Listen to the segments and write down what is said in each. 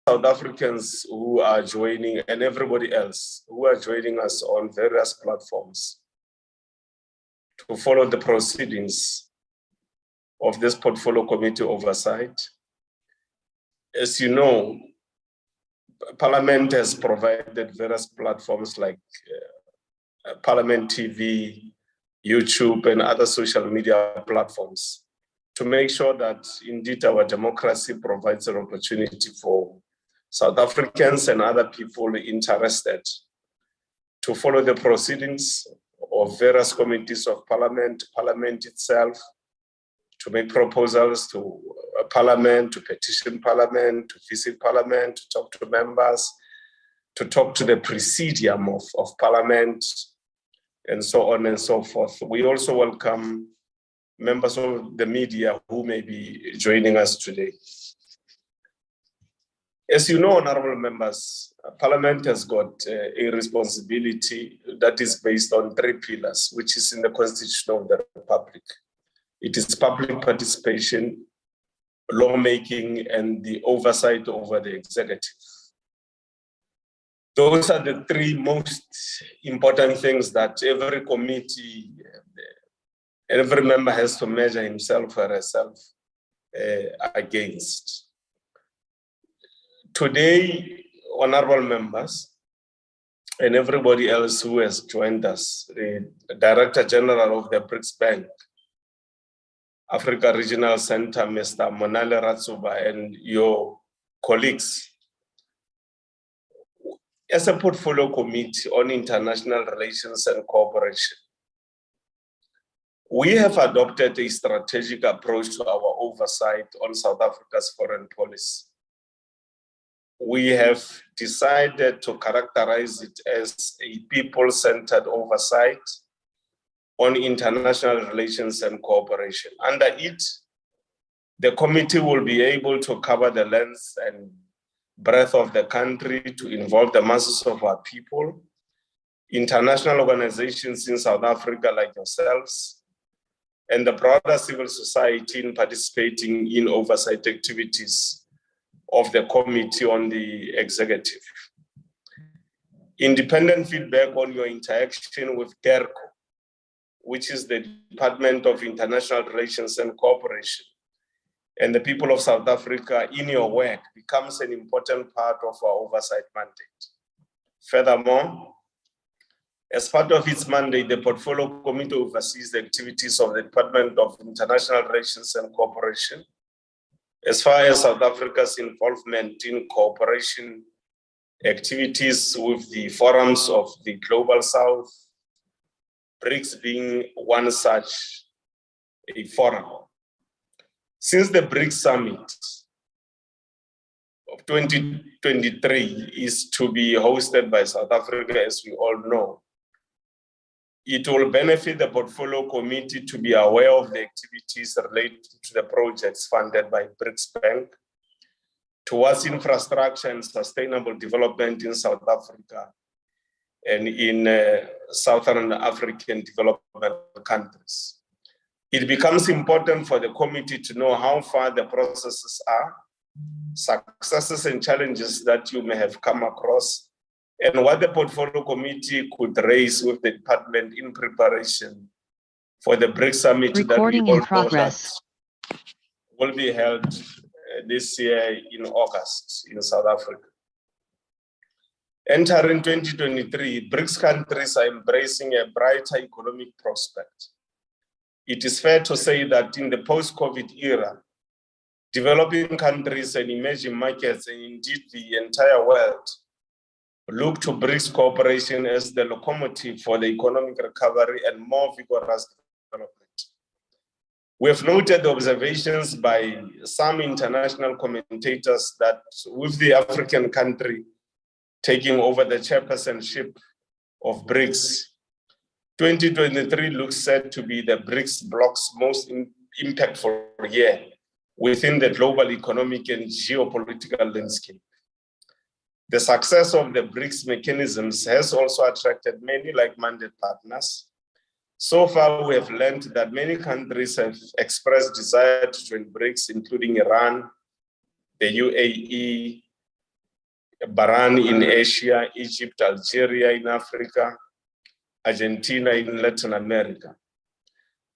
South Africans who are joining and everybody else who are joining us on various platforms to follow the proceedings of this portfolio committee oversight. As you know, Parliament has provided various platforms like Parliament TV, YouTube, and other social media platforms to make sure that indeed our democracy provides an opportunity for South Africans and other people interested to follow the proceedings of various committees of Parliament, Parliament itself, to make proposals to Parliament, to petition Parliament, to visit Parliament, to talk to members, to talk to the presidium of Parliament, and so on and so forth. We also welcome members of the media who may be joining us today. As you know, honorable members, Parliament has got a responsibility that is based on 3 pillars, which is in the Constitution of the Republic. It is public participation, lawmaking, and the oversight over the executive. Those are the 3 most important things that every committee, every member has to measure himself or herself against. Today, honorable members, and everybody else who has joined us, the Director General of the BRICS Bank, Africa Regional Center, Mr. Monale Ratsuba, and your colleagues, as a portfolio committee on international relations and cooperation, we have adopted a strategic approach to our oversight on South Africa's foreign policy. We have decided to characterize it as a people-centered oversight on international relations and cooperation. Under it, the committee will be able to cover the length and breadth of the country to involve the masses of our people, international organizations in South Africa like yourselves, and the broader civil society in participating in oversight activities of the committee on the executive. Independent feedback on your interaction with DERCO, which is the Department of International Relations and Cooperation, and the people of South Africa in your work becomes an important part of our oversight mandate. Furthermore, as part of its mandate, the portfolio committee oversees the activities of the Department of International Relations and Cooperation as far as South Africa's involvement in cooperation activities with the forums of the Global South, BRICS being one such a forum. Since the BRICS Summit of 2023 is to be hosted by South Africa, as we all know, it will benefit the portfolio committee to be aware of the activities related to the projects funded by BRICS Bank towards infrastructure and sustainable development in South Africa and in Southern African development countries. It becomes important for the committee to know how far the processes are, successes and challenges that you may have come across, and what the portfolio committee could raise with the department in preparation for the BRICS Summit Recording in progress will be held this year in August in South Africa. Entering 2023, BRICS countries are embracing a brighter economic prospect. It is fair to say that in the post-COVID era, developing countries and emerging markets, and indeed the entire world, look to BRICS cooperation as the locomotive for the economic recovery and more vigorous development. We have noted the observations by some international commentators that with the African country taking over the chairpersonship of BRICS, 2023 looks set to be the BRICS bloc's most impactful year within the global economic and geopolitical landscape. The success of the BRICS mechanisms has also attracted many like-minded partners. So far, we have learned that many countries have expressed desire to join BRICS, including Iran, the UAE, Bahrain in Asia, Egypt, Algeria in Africa, Argentina in Latin America.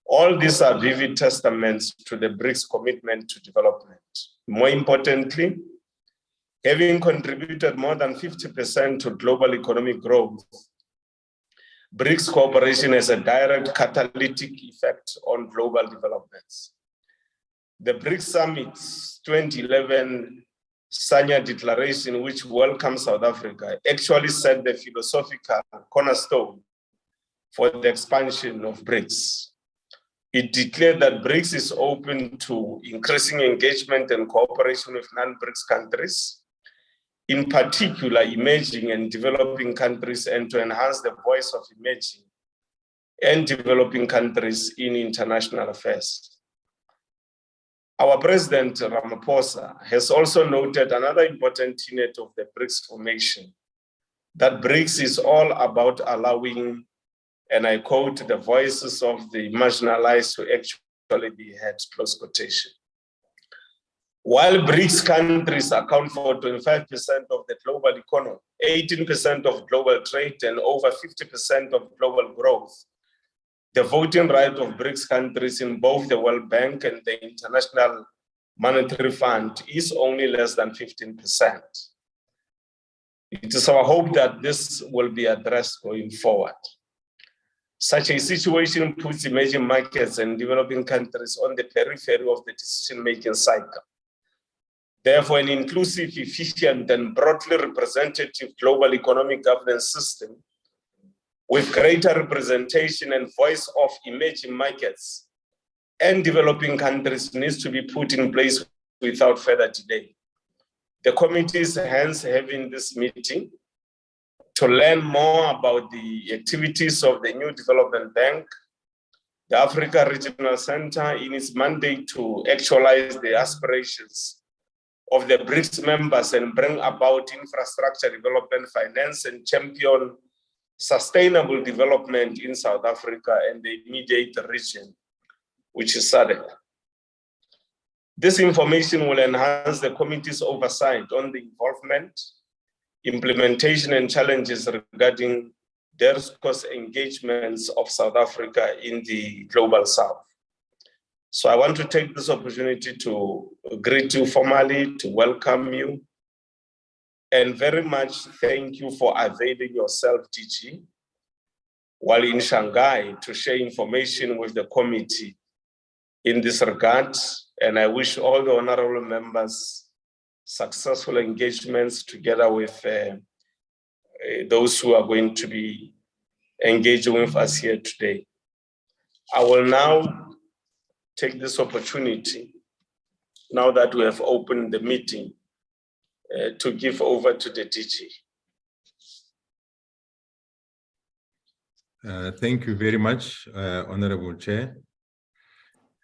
All these are vivid testaments to the BRICS commitment to development. More importantly, having contributed more than 50% to global economic growth, BRICS cooperation has a direct catalytic effect on global developments. The BRICS Summit's 2011 Sanya Declaration, which welcomes South Africa, actually set the philosophical cornerstone for the expansion of BRICS. It declared that BRICS is open to increasing engagement and cooperation with non-BRICS countries, in particular emerging and developing countries, and to enhance the voice of emerging and developing countries in international affairs. Our President Ramaphosa has also noted another important tenet of the BRICS formation, that BRICS is all about allowing, and I quote, the voices of the marginalized to actually be heard, close quotation. While BRICS countries account for 25% of the global economy, 18% of global trade, and over 50% of global growth, the voting right of BRICS countries in both the World Bank and the International Monetary Fund is only less than 15%. It is our hope that this will be addressed going forward. Such a situation puts emerging markets and developing countries on the periphery of the decision-making cycle. Therefore, an inclusive, efficient, and broadly representative global economic governance system with greater representation and voice of emerging markets and developing countries needs to be put in place without further delay. The committee is hence having this meeting to learn more about the activities of the new development bank, the Africa Regional Center, in its mandate to actualize the aspirations of the BRICS members and bring about infrastructure development, finance, and champion sustainable development in South Africa and the immediate region, which is SADC. This information will enhance the committee's oversight on the involvement, implementation, and challenges regarding DERSCO's engagements of South Africa in the Global South. So I want to take this opportunity to greet you formally, to welcome you, and very much thank you for availing yourself, DG, while in Shanghai to share information with the committee in this regard. And I wish all the honorable members successful engagements together with those who are going to be engaging with us here today. I will now take this opportunity, now that we have opened the meeting, to give over to the DG. Thank you very much, Honorable Chair.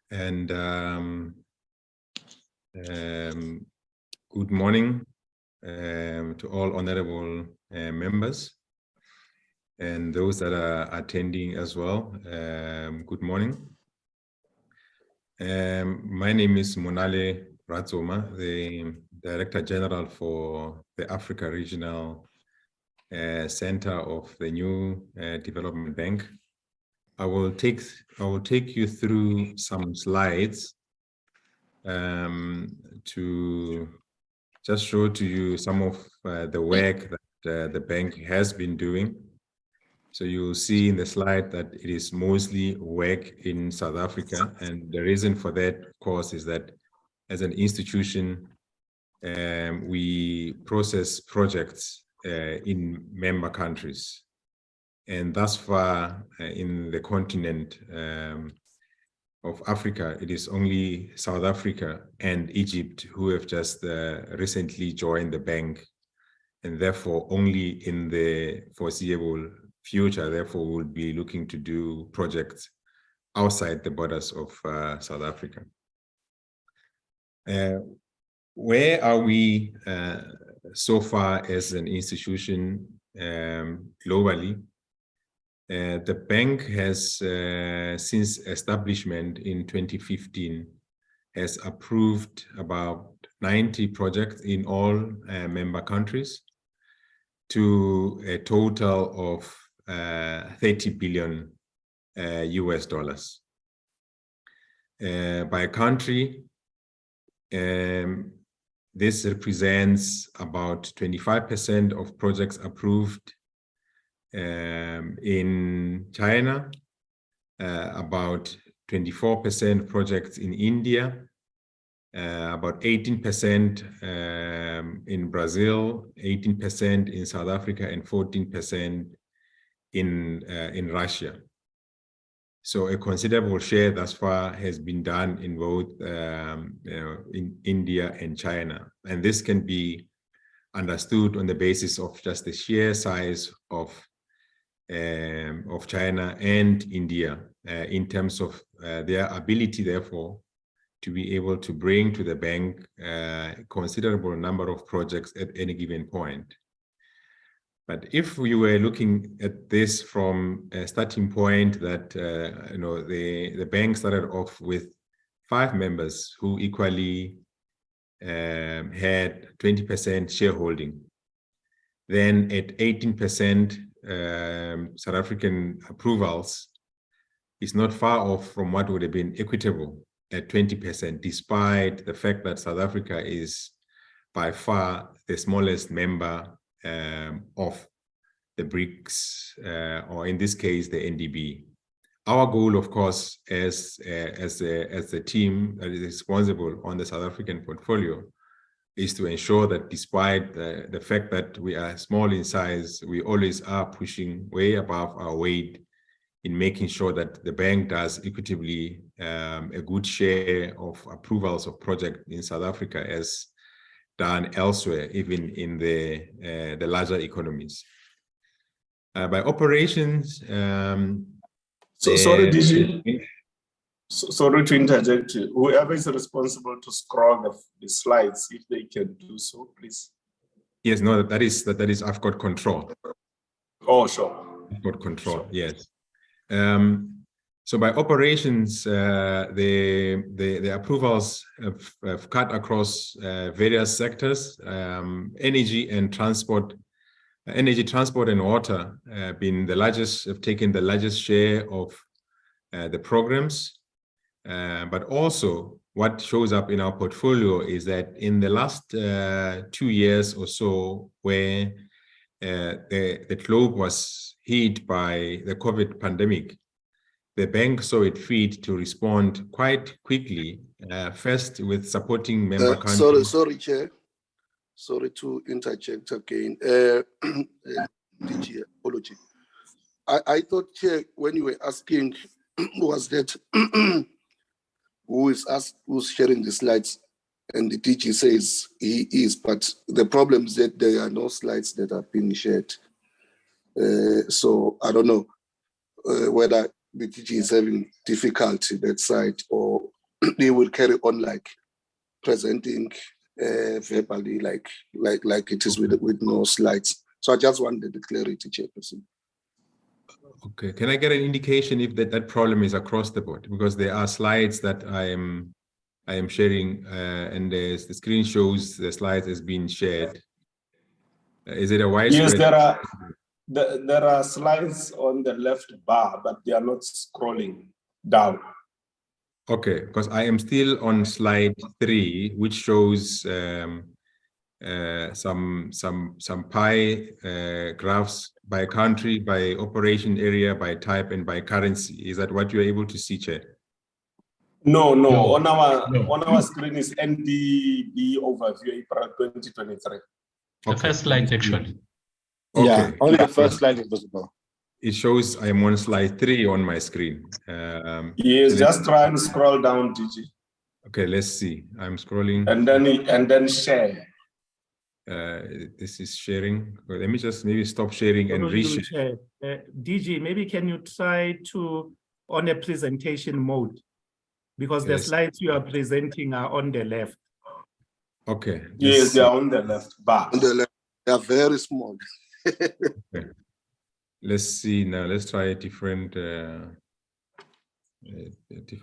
And good morning to all honorable members and those that are attending as well. Good morning. My name is Monale Ratsoma, the Director General for the Africa Regional Center of the new Development Bank. I will take you through some slides to just show to you some of the work that the bank has been doing. So you'll see in the slide that it is mostly work in South Africa. And the reason for that, of course, is that as an institution, we process projects in member countries. And thus far in the continent of Africa, it is only South Africa and Egypt who have just recently joined the bank. And therefore, only in the foreseeable future, therefore, we'll be looking to do projects outside the borders of South Africa. Where are we so far as an institution globally? The bank has, since establishment in 2015, has approved about 90 projects in all member countries to a total of 30 billion US dollars. By country, this represents about 25% of projects approved in China, about 24% projects in India, about 18% in Brazil, 18% in South Africa, and 14% in Russia. So a considerable share thus far has been done in both in India and China. And this can be understood on the basis of just the sheer size of China and India in terms of their ability, therefore, to be able to bring to the bank a considerable number of projects at any given point. But if we were looking at this from a starting point that the bank started off with 5 members who equally had 20% shareholding, then at 18% South African approvals is not far off from what would have been equitable at 20%, despite the fact that South Africa is by far the smallest member of the BRICS, or in this case, the NDB. Our goal, of course, as the team that is responsible on the South African portfolio, is to ensure that despite the fact that we are small in size, we always are pushing way above our weight in making sure that the bank does equitably a good share of approvals of projects in South Africa as done elsewhere, even in the larger economies. By operations, sorry, DG. Sorry to interject. Whoever is responsible to scroll the slides, if they can do so, please. Yes, no, that is. I've got control. Oh, sure. I've got control. Sure. Yes. So by operations, the approvals have cut across various sectors. Energy, transport and water have taken the largest share of the programs. But also what shows up in our portfolio is that in the last 2 years or so, where the globe was hit by the COVID pandemic, the bank saw it fit to respond quite quickly, first with supporting member countries. Sorry, Chair. Sorry to interject again. DG, apology. I thought, Chair, when you were asking, was that who's sharing the slides, and the DG says he is, but the problem is that there are no slides that have been shared. So I don't know whether the DG is having difficulty that side, or they will carry on like presenting verbally, like it is with no slides. So I just wanted the clarity, Chairperson. Okay, can I get an indication if that problem is across the board? Because there are slides that I am sharing, and the screen shows the slides as being shared. Is it a widespread? Yes, there are slides on the left bar, but they are not scrolling down. Okay, because I am still on slide 3, which shows some pie graphs by country, by operation area, by type, and by currency. Is that what you're able to see, Chair? No. On our screen is NDB overview April 2023. The first slide, actually. Okay. Yeah, only the first slide is visible. It shows I am on slide 3 on my screen. Yes, just try and scroll down, DG. Okay, let's see. I'm scrolling. And then share. This is sharing. Well, let me just maybe stop sharing and reshare. DG, maybe can you try to on a presentation mode, because the slides you are presenting are on the left. Okay. Yes, they are on the left bar. On the left, they are very small. Okay. Let's see now. Let's try a different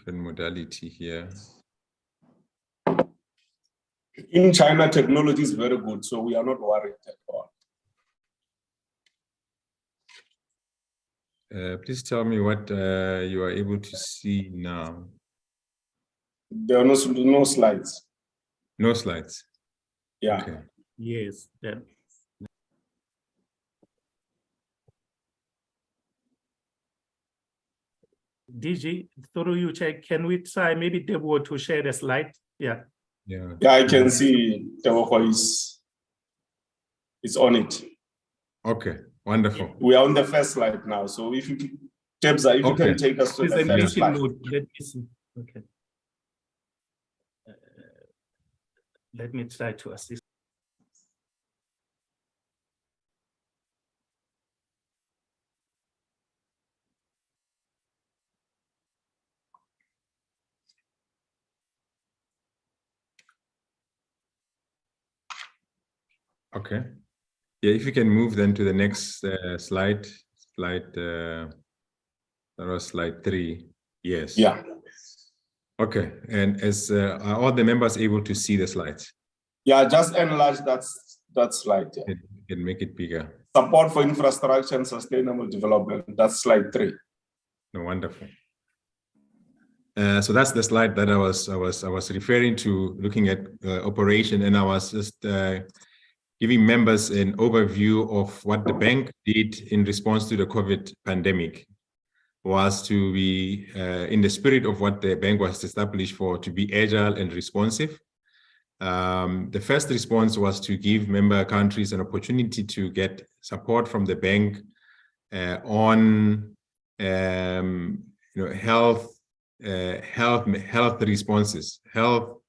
modality here. In China, technology is very good, so we are not worried at all. Please tell me what you are able to see now. There are no slides. No slides. Yeah. Okay. Yes. Then. DG, through you check, can we try maybe Debo to share the slide? Yeah. Yeah. Yeah, I can see Tewoko is on it. Okay. Wonderful. We are on the first slide now. So if you Tebza, if you can take us to the first Presentation slide. mode. Let me see. Okay. Let me try to assist. Okay. Yeah, if you can move then to the next slide, that was slide 3. Yes. Yeah. Okay. And are all the members able to see the slides? Yeah, just enlarge that slide. Yeah. You can make it bigger. Support for infrastructure and sustainable development. That's slide 3. No, wonderful. So that's the slide that I was referring to, looking at operation, and I was just giving members an overview of what the bank did in response to the COVID pandemic. Was to be in the spirit of what the bank was established for, to be agile and responsive. The first response was to give member countries an opportunity to get support from the bank on health responses, health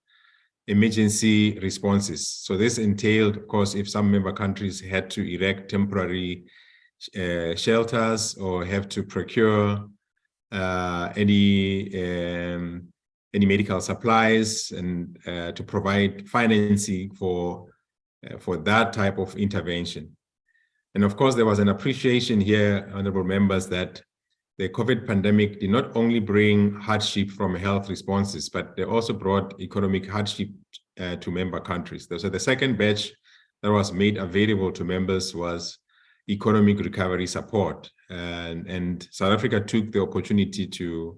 emergency responses. So this entailed, of course, if some member countries had to erect temporary shelters or have to procure any medical supplies and to provide financing for that type of intervention. And of course, there was an appreciation here, honorable members, that the COVID pandemic did not only bring hardship from health responses, but they also brought economic hardship to member countries. So the second batch that was made available to members was economic recovery support, and South Africa took the opportunity to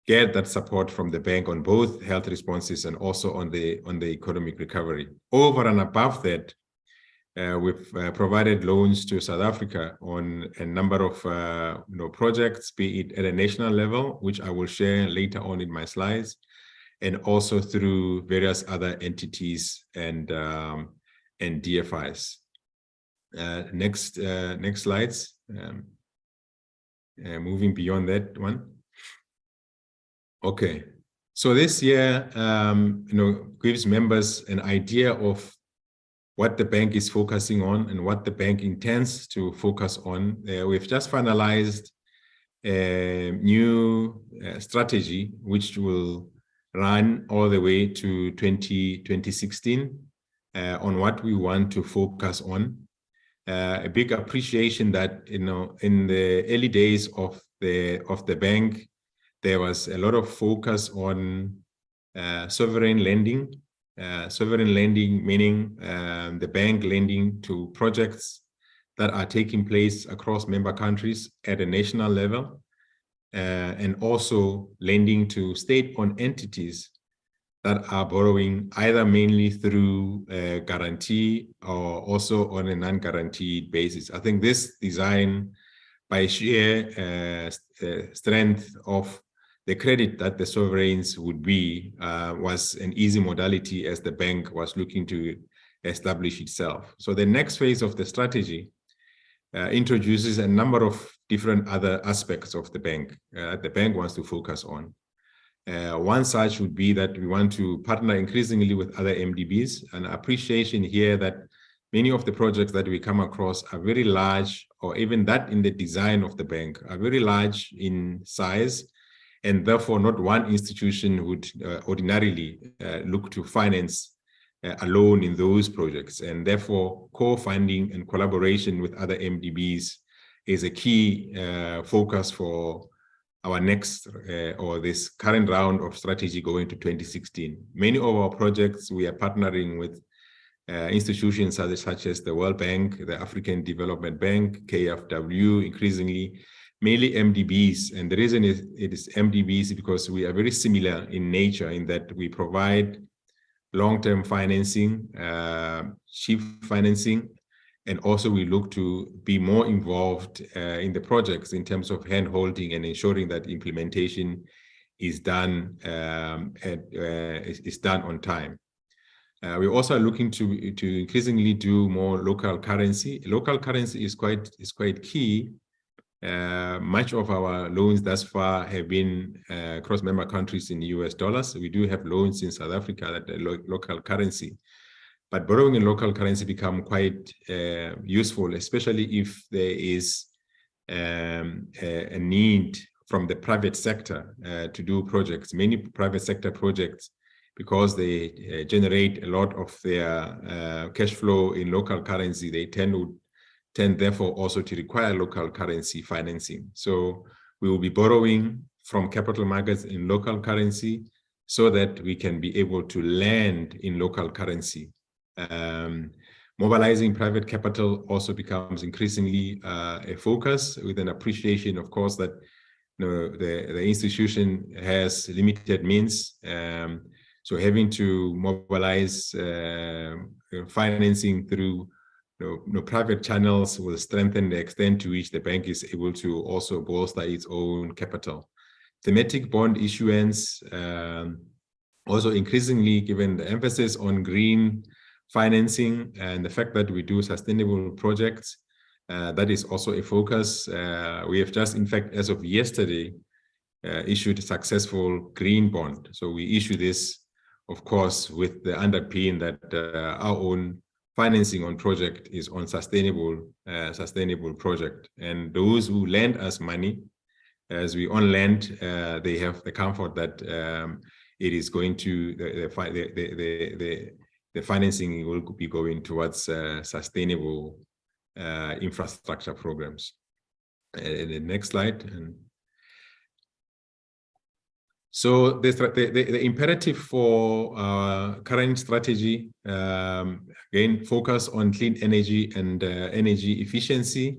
get that support from the bank on both health responses and also on the economic recovery. Over and above that, we've provided loans to South Africa on a number of projects, be it at a national level, which I will share later on in my slides, and also through various other entities and DFIs. Next slides. Moving beyond that one. Okay, so this year, gives members an idea of what the bank is focusing on and what the bank intends to focus on. We've just finalized a new strategy, which will run all the way to 2016 on what we want to focus on. A big appreciation that, in the early days of the bank, there was a lot of focus on sovereign lending. Sovereign lending meaning the bank lending to projects that are taking place across member countries at a national level, and also lending to state-owned entities that are borrowing either mainly through a guarantee or also on a non-guaranteed basis. I think this design, by sheer strength of the credit that the sovereigns would be, was an easy modality as the bank was looking to establish itself. So the next phase of the strategy introduces a number of different other aspects of the bank wants to focus on. One such would be that we want to partner increasingly with other MDBs, and appreciation here that many of the projects that we come across are very large, or even that in the design of the bank are very large in size, and therefore not one institution would ordinarily look to finance alone in those projects. And therefore co-funding and collaboration with other MDBs is a key focus for our next or this current round of strategy going to 2016. Many of our projects, we are partnering with institutions such as the World Bank, the African Development Bank, KfW, increasingly, mainly MDBs. And the reason it is MDBs because we are very similar in nature in that we provide long-term financing, cheap financing, and also we look to be more involved in the projects in terms of hand-holding and ensuring that implementation is done on time. We're also looking to increasingly do more local currency. Local currency is quite key. Much of our loans thus far have been across member countries in US dollars. We do have loans in South Africa that are local currency, but borrowing in local currency become quite useful, especially if there is a need from the private sector to do projects. Many private sector projects, because they generate a lot of their cash flow in local currency, they tend therefore also to require local currency financing. So we will be borrowing from capital markets in local currency so that we can be able to lend in local currency. Mobilizing private capital also becomes increasingly a focus, with an appreciation, of course, that the institution has limited means. So having to mobilize financing through private channels will strengthen the extent to which the bank is able to also bolster its own capital. Thematic bond issuance, also increasingly given the emphasis on green financing and the fact that we do sustainable projects, that is also a focus. We have just, in fact, as of yesterday, issued a successful green bond. So we issue this, of course, with the underpin that our own financing on project is on sustainable project. And those who lend us money, as we on lend, they have the comfort that it is going to, the financing will be going towards sustainable infrastructure programs. The next slide. So the imperative for our current strategy, again, focus on clean energy and energy efficiency.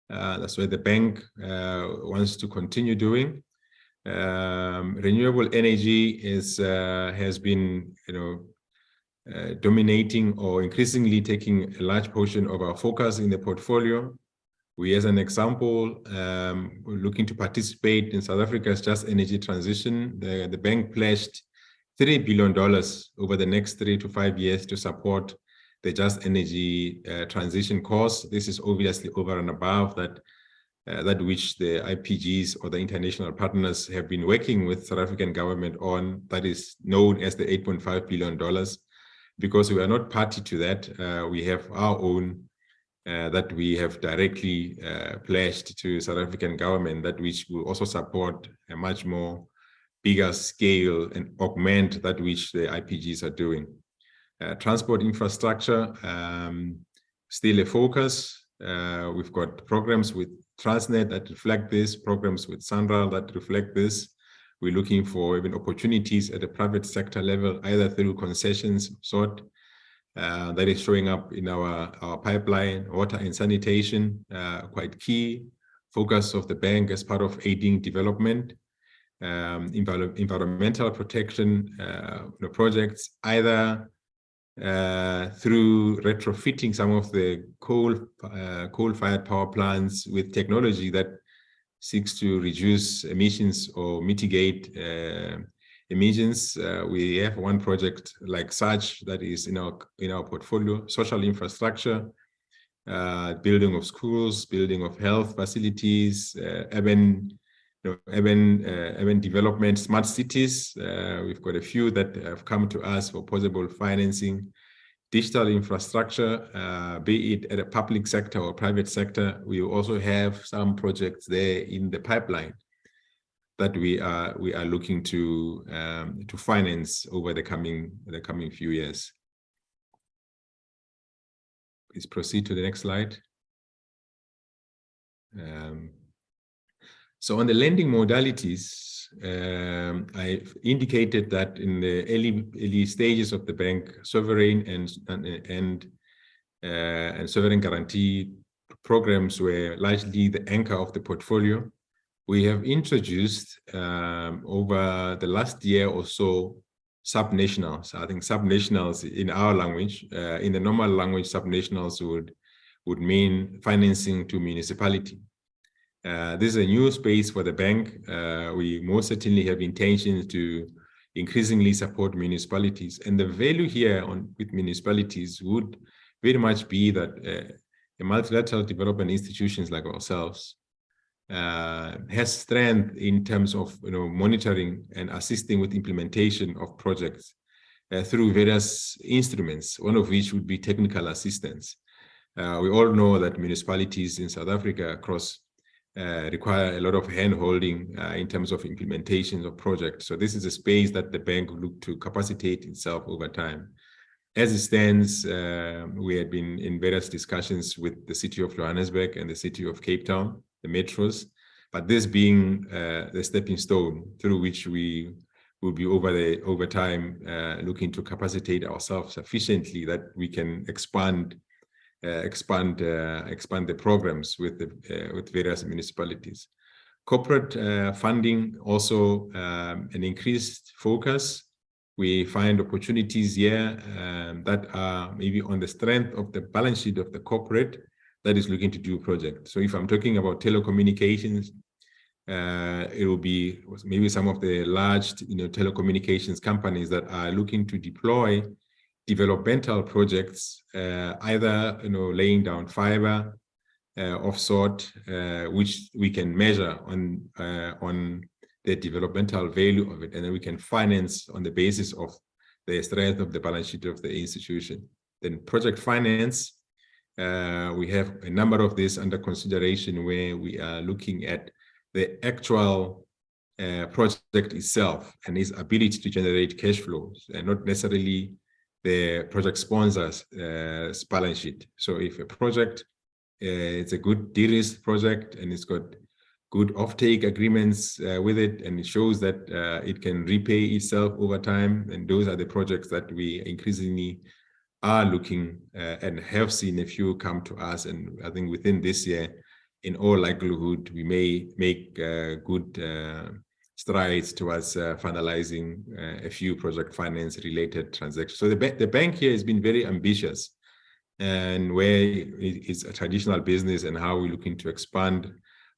That's what the bank wants to continue doing. Renewable energy has been, dominating or increasingly taking a large portion of our focus in the portfolio. We, as an example, we're looking to participate in South Africa's Just Energy Transition. The bank pledged $3 billion over the next 3 to 5 years to support the Just Energy Transition course. This is obviously over and above that which the IPGs or the international partners have been working with South African government on, that is known as the $8.5 billion. Because we are not party to that, we have our own that we have directly pledged to South African government, that which will also support a much more bigger scale and augment that which the IPGs are doing. Transport infrastructure, still a focus. We've got programs with Transnet that reflect this, programs with SANRAL that reflect this. We're looking for even opportunities at the private sector level, either through concessions sort, that is showing up in our pipeline. Water and sanitation, quite key focus of the bank as part of aiding development. Environmental protection projects, either through retrofitting some of the coal-fired power plants with technology that seeks to reduce emissions or mitigate emissions. We have one project like such that is in our portfolio. Social infrastructure, building of schools, building of health facilities, urban development, smart cities. We've got a few that have come to us for possible financing. Digital infrastructure, be it at a public sector or private sector. We also have some projects there in the pipeline that we are looking to finance over the coming few years. Please proceed to the next slide. So on the lending modalities, I indicated that in the early stages of the bank, sovereign and sovereign guarantee programs were largely the anchor of the portfolio. We have introduced over the last year or so subnationals. I think subnationals in our language, in the normal language, subnationals would mean financing to municipality. This is a new space for the bank. We most certainly have intentions to increasingly support municipalities. And the value here with municipalities would very much be that a multilateral development institutions like ourselves has strength in terms of monitoring and assisting with implementation of projects through various instruments, one of which would be technical assistance. We all know that municipalities in South Africa across require a lot of hand-holding in terms of implementations of projects. So this is a space that the bank will look to capacitate itself over time. As it stands, we have been in various discussions with the city of Johannesburg and the city of Cape Town, the metros, but this being the stepping stone through which we will be over time looking to capacitate ourselves sufficiently that we can expand the programs with various municipalities. Corporate funding also an increased focus. We find opportunities here that are maybe on the strength of the balance sheet of the corporate that is looking to do projects. So if I'm talking about telecommunications, it will be maybe some of the large telecommunications companies that are looking to deploy developmental projects, either laying down fiber of sort, which we can measure on the developmental value of it, and then we can finance on the basis of the strength of the balance sheet of the institution. Then project finance, we have a number of these under consideration where we are looking at the actual project itself and its ability to generate cash flows, and not necessarily the project sponsor's balance sheet. So if a project, it's a good de-risk project and it's got good offtake agreements with it, and it shows that it can repay itself over time, and those are the projects that we increasingly are looking and have seen a few come to us. And I think within this year, in all likelihood, we may make good strides towards finalizing a few project finance related transactions. So the bank here has been very ambitious, and where it's a traditional business and how we're looking to expand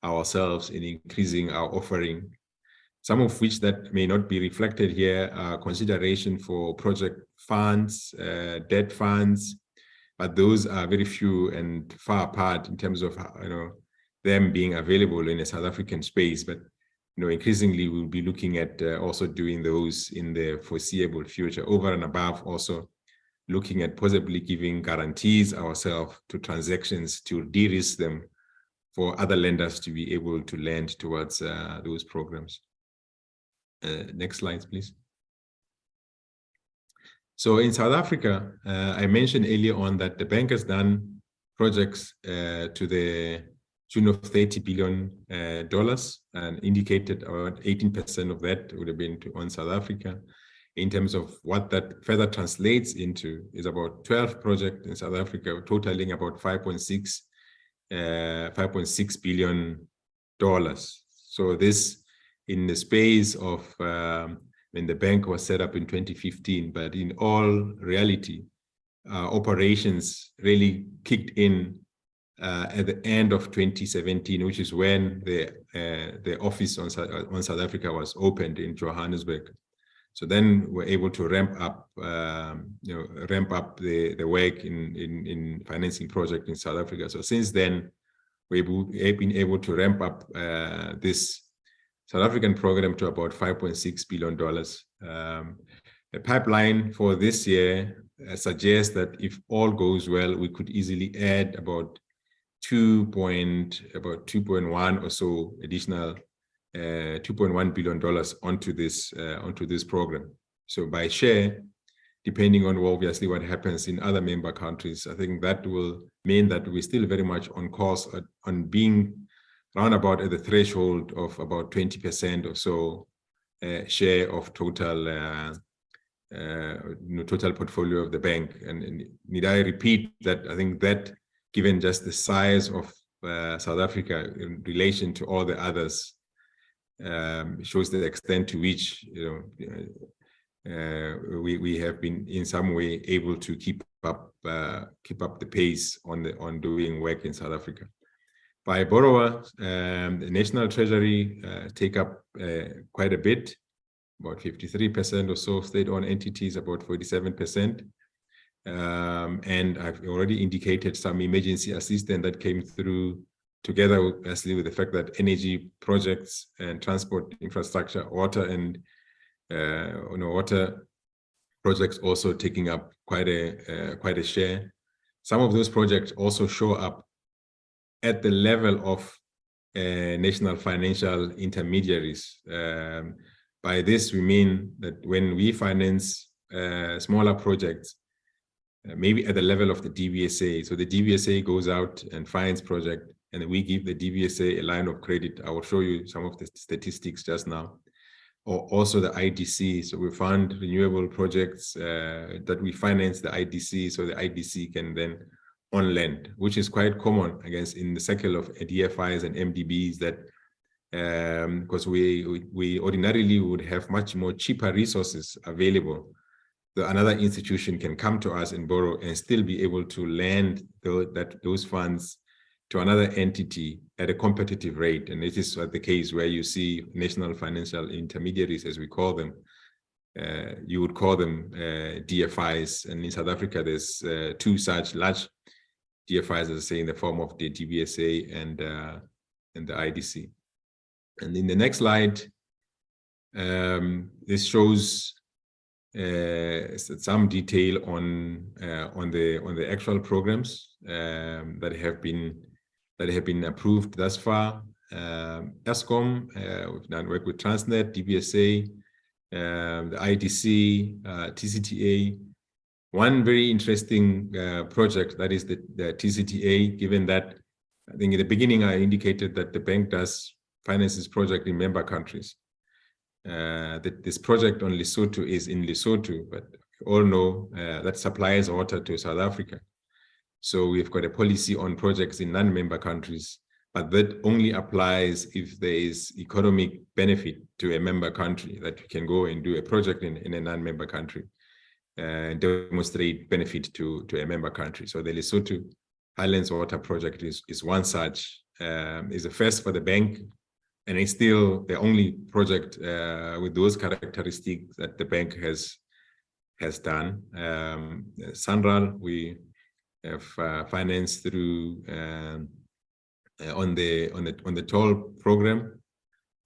ourselves in increasing our offering, some of which that may not be reflected here are consideration for project funds, debt funds, but those are very few and far apart in terms of them being available in a South African space. But increasingly we'll be looking at also doing those in the foreseeable future, over and above also looking at possibly giving guarantees ourselves to transactions to de-risk them for other lenders to be able to lend towards those programs. Next slides, please. So in South Africa, I mentioned earlier on that the bank has done projects to the tune of $30 billion and indicated about 18% of that would have been on South Africa. In terms of what that further translates into is about 12 projects in South Africa, totaling about $5.6 billion. So this in the space of when the bank was set up in 2015, but in all reality, operations really kicked in at the end of 2017, which is when the office on South Africa was opened in Johannesburg. So then we're able to ramp up the work in financing project in South Africa. So since then, we've been able to ramp up this South African program to about $5.6 billion. The pipeline for this year suggests that if all goes well, we could easily add about 2.1 or so additional $2.1 billion onto this program. So by share, depending on obviously what happens in other member countries, I think that will mean that we're still very much on course on being roundabout at the threshold of about 20% or so share of total total portfolio of the bank. And need I repeat that? I think that, given just the size of South Africa in relation to all the others, shows the extent to which we have been in some way able to keep up the pace on doing work in South Africa. By borrower, the National Treasury take up quite a bit, about 53% or so, state-owned entities about 47%. And I've already indicated some emergency assistance that came through, together with the fact that energy projects and transport infrastructure, water and water projects also taking up quite a share. Some of those projects also show up at the level of national financial intermediaries. By this, we mean that when we finance smaller projects, maybe at the level of the DBSA, so the DBSA goes out and finds project, and we give the DBSA a line of credit. I will show you some of the statistics just now. Or also the IDC, so we fund renewable projects that we finance the IDC, so the IDC can then on lend, which is quite common, I guess, in the circle of DFIs and MDBs, that because we ordinarily would have much more cheaper resources available. So another institution can come to us and borrow and still be able to lend those funds to another entity at a competitive rate. And it is the case where you see national financial intermediaries, as we call them. You would call them DFIs. And in South Africa, there's two such large DFIs, as I say, in the form of the DBSA and the IDC. And in the next slide, this shows some detail on the actual programs that have been approved thus far. ESCOM, we've done work with Transnet, DBSA, the IDC, TCTA. One very interesting project, that is the TCTA, given that I think in the beginning I indicated that the bank does finances project in member countries. That this project on Lesotho is in Lesotho, but we all know that supplies water to South Africa. So we've got a policy on projects in non-member countries, but that only applies if there is economic benefit to a member country, that you can go and do a project in a non-member country and demonstrate benefit to a member country. So the Lesotho Highlands Water Project is one such, is a first for the bank, and it's still the only project with those characteristics that the bank has done. Sanral, we have financed through on the toll program,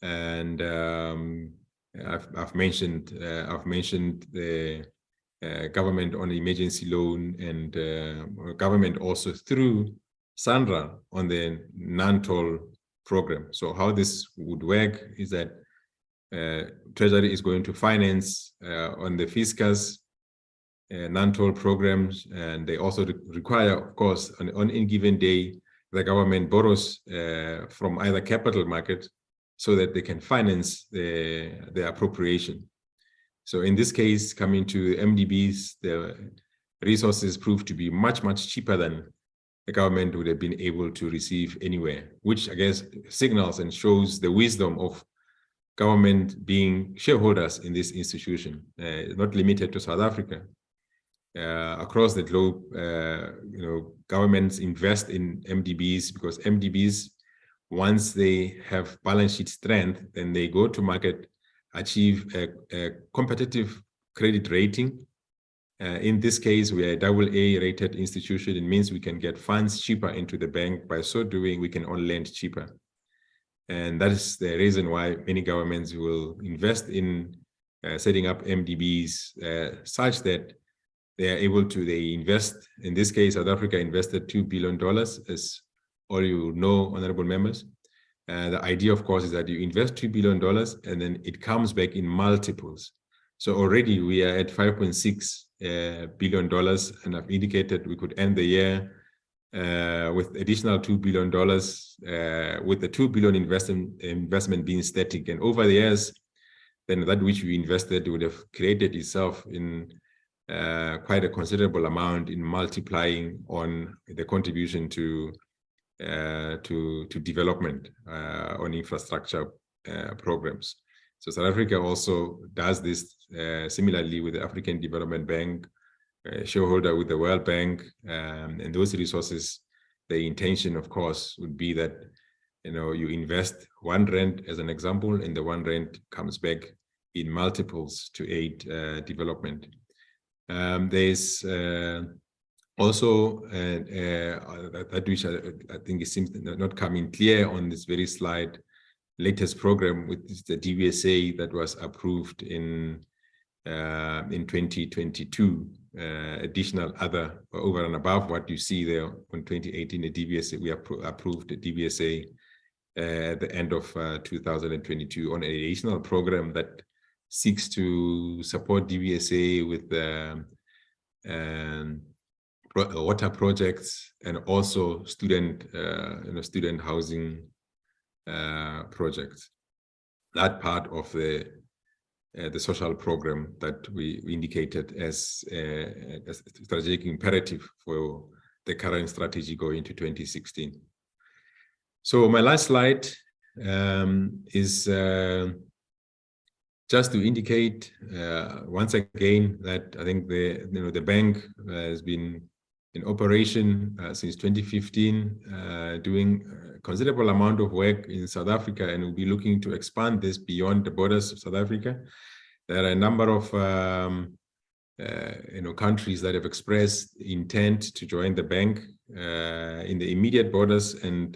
and I've mentioned the government on the emergency loan, and government also through Sanral on the non-toll program. So how this would work is that Treasury is going to finance on the fiscus non-toll programs, and they also require, of course, on any given day, the government borrows from either capital market so that they can finance the appropriation. So in this case, coming to MDBs, the resources proved to be much, much cheaper than the government would have been able to receive anywhere, which I guess signals and shows the wisdom of government being shareholders in this institution, not limited to South Africa. Across the globe, governments invest in MDBs because MDBs, once they have balance sheet strength, then they go to market, achieve a competitive credit rating. In this case, we are a AA rated institution. It means we can get funds cheaper into the bank. By so doing, we can on lend cheaper. And that is the reason why many governments will invest in setting up MDBs such that they are able to, they invest. In this case, South Africa invested $2 billion, as all you know, honorable members. The idea, of course, is that you invest $2 billion and then it comes back in multiples. So already we are at $5.6 billion, and I've indicated we could end the year with additional $2 billion, with the $2 billion investment being static. And over the years, then that which we invested would have created itself in quite a considerable amount in multiplying on the contribution to development on infrastructure programs. So South Africa also does this similarly with the African Development Bank, shareholder with the World Bank, and those resources. The intention, of course, would be that you invest R1 as an example, and the R1 comes back in multiples to aid development. There's also that which I think it seems not coming clear on this very slide, latest program with the DBSA that was approved in 2022, additional other over and above what you see there on 2018, the DBSA, we approved the DBSA at the end of 2022 on an additional program that seeks to support DBSA with water projects and also student housing projects. That part of the social program that we indicated as a strategic imperative for the current strategy going to 2016. So my last slide is just to indicate once again that I think the bank has been in operation since 2015, doing a considerable amount of work in South Africa, and we'll be looking to expand this beyond the borders of South Africa. There are a number of countries that have expressed intent to join the bank in the immediate borders and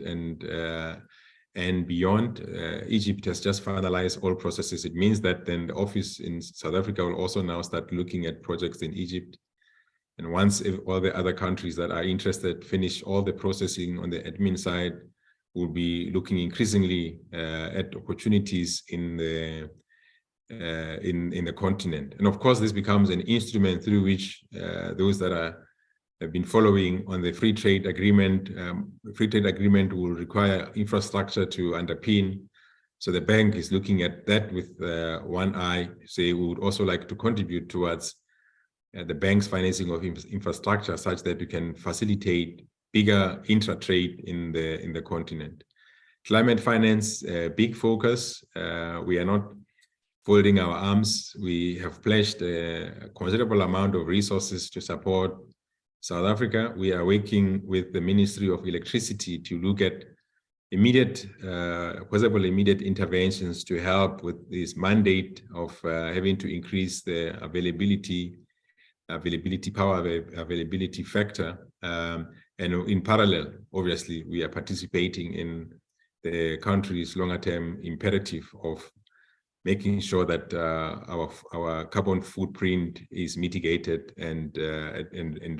beyond. Egypt has just finalized all processes. It means that then the office in South Africa will also now start looking at projects in Egypt. And once all the other countries that are interested finish all the processing on the admin side, we'll be looking increasingly at opportunities in the continent. And of course, this becomes an instrument through which those that have been following on the free trade agreement. Free trade agreement will require infrastructure to underpin. So the bank is looking at that with one eye. Say we would also like to contribute towards the bank's financing of infrastructure such that we can facilitate bigger intra-trade in the continent. Climate finance, big focus. We are not folding our arms. We have pledged a considerable amount of resources to support South Africa. We are working with the Ministry of Electricity to look at possible immediate interventions to help with this mandate of having to increase the power availability factor. And in parallel, obviously, we are participating in the country's longer-term imperative of making sure that our carbon footprint is mitigated and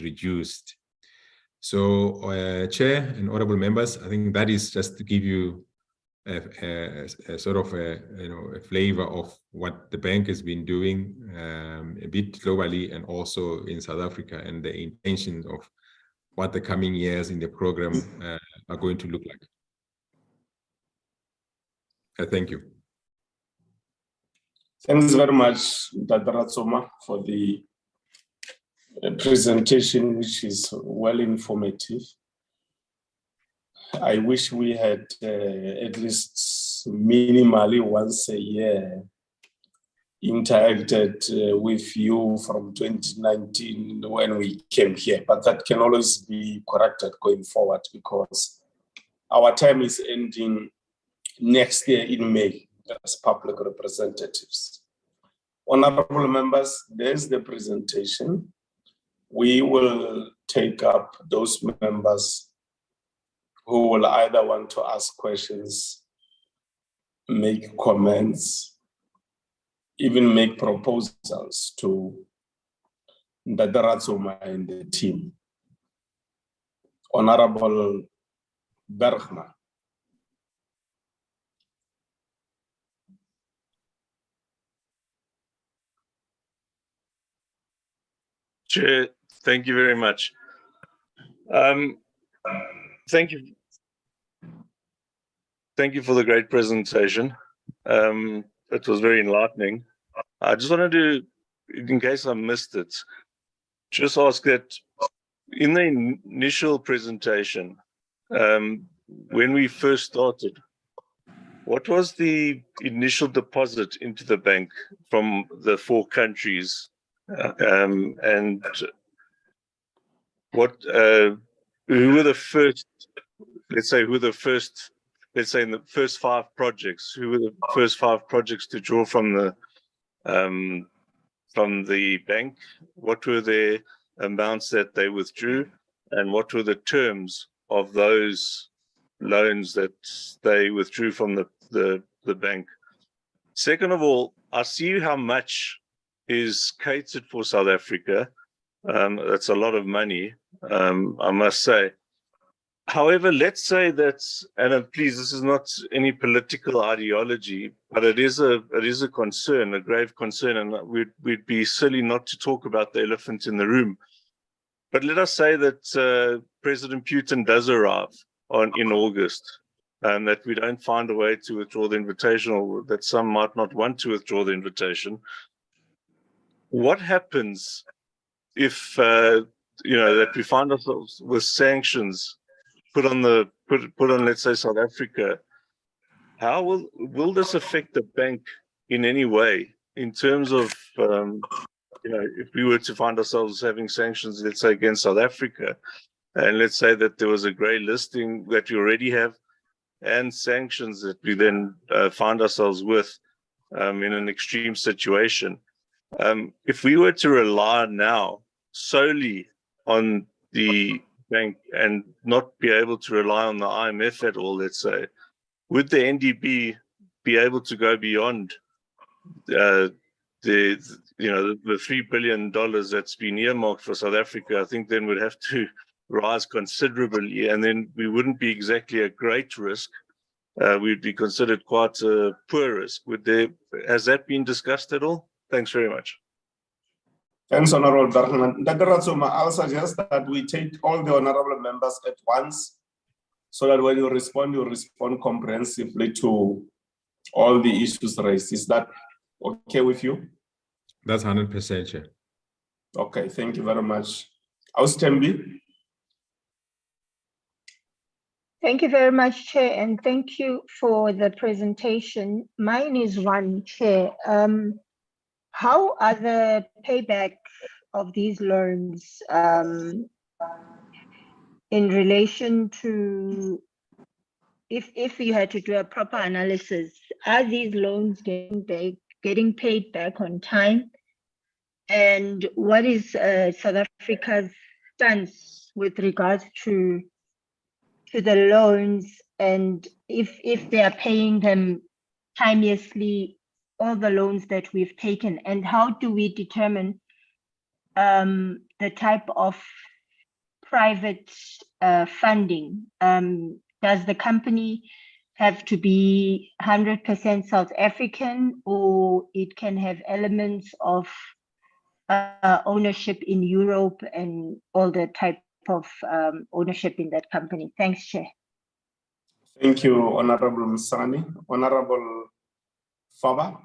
reduced. So, Chair and honorable members, I think that is just to give you a sort of a flavor of what the bank has been doing a bit globally and also in South Africa, and the intention of what the coming years in the program are going to look like. Thank you. Thanks very much, Dr. Ratsoma, for the presentation, which is well informative. I wish we had at least minimally once a year interacted with you from 2019 when we came here, but that can always be corrected going forward because our time is ending next year in May as public representatives. Honorable members, there's the presentation. We will take up those members who will either want to ask questions, make comments, even make proposals to Dr. Ratsoma and the team. Honorable Bergman. Chair, thank you very much. Thank you. Thank you for the great presentation. It was very enlightening. I just wanted to, in case I missed it, just ask that in the initial presentation, when we first started, what was the initial deposit into the bank from the 4 countries? And what, who were the first, let's say in the first 5 projects, who were the first 5 projects to draw from the bank? What were their amounts that they withdrew? And what were the terms of those loans that they withdrew from the bank? Second of all, I see how much is catered for South Africa. That's a lot of money, I must say. However, let's say that, and please, this is not any political ideology, but it is a concern, a grave concern, and we'd be silly not to talk about the elephant in the room. But let us say that President Putin does arrive in August, and that we don't find a way to withdraw the invitation, or that some might not want to withdraw the invitation. What happens if that we find ourselves with sanctions put on let's say South Africa? How will this affect the bank in any way in terms of if we were to find ourselves having sanctions, let's say against South Africa, and let's say that there was a grey listing that we already have, and sanctions that we then find ourselves with in an extreme situation. If we were to rely now solely on the bank and not be able to rely on the IMF at all, let's say, would the NDB be able to go beyond the $3 billion that's been earmarked for South Africa? I think then would have to rise considerably, and then we wouldn't be exactly a great risk. We'd be considered quite a poor risk. Has that been discussed at all? Thanks very much. Thanks, Honorable Bergman. Dr. Ratsoma, I'll suggest that we take all the honorable members at once, so that when you respond comprehensively to all the issues raised. Is that okay with you? That's 100%, Chair. Okay, thank you very much. Austembi. Thank you very much, Chair, and thank you for the presentation. Mine is one, Chair. How are the payback of these loans in relation to, if you had to do a proper analysis, are these loans getting paid back on time? And what is South Africa's stance with regards to the loans, and if they are paying them timeously, all the loans that we've taken, and how do we determine the type of private funding? Does the company have to be 100% South African, or it can have elements of ownership in Europe and all the type of ownership in that company? Thanks, Chair. Thank you, Honorable Msani. Honorable Faba.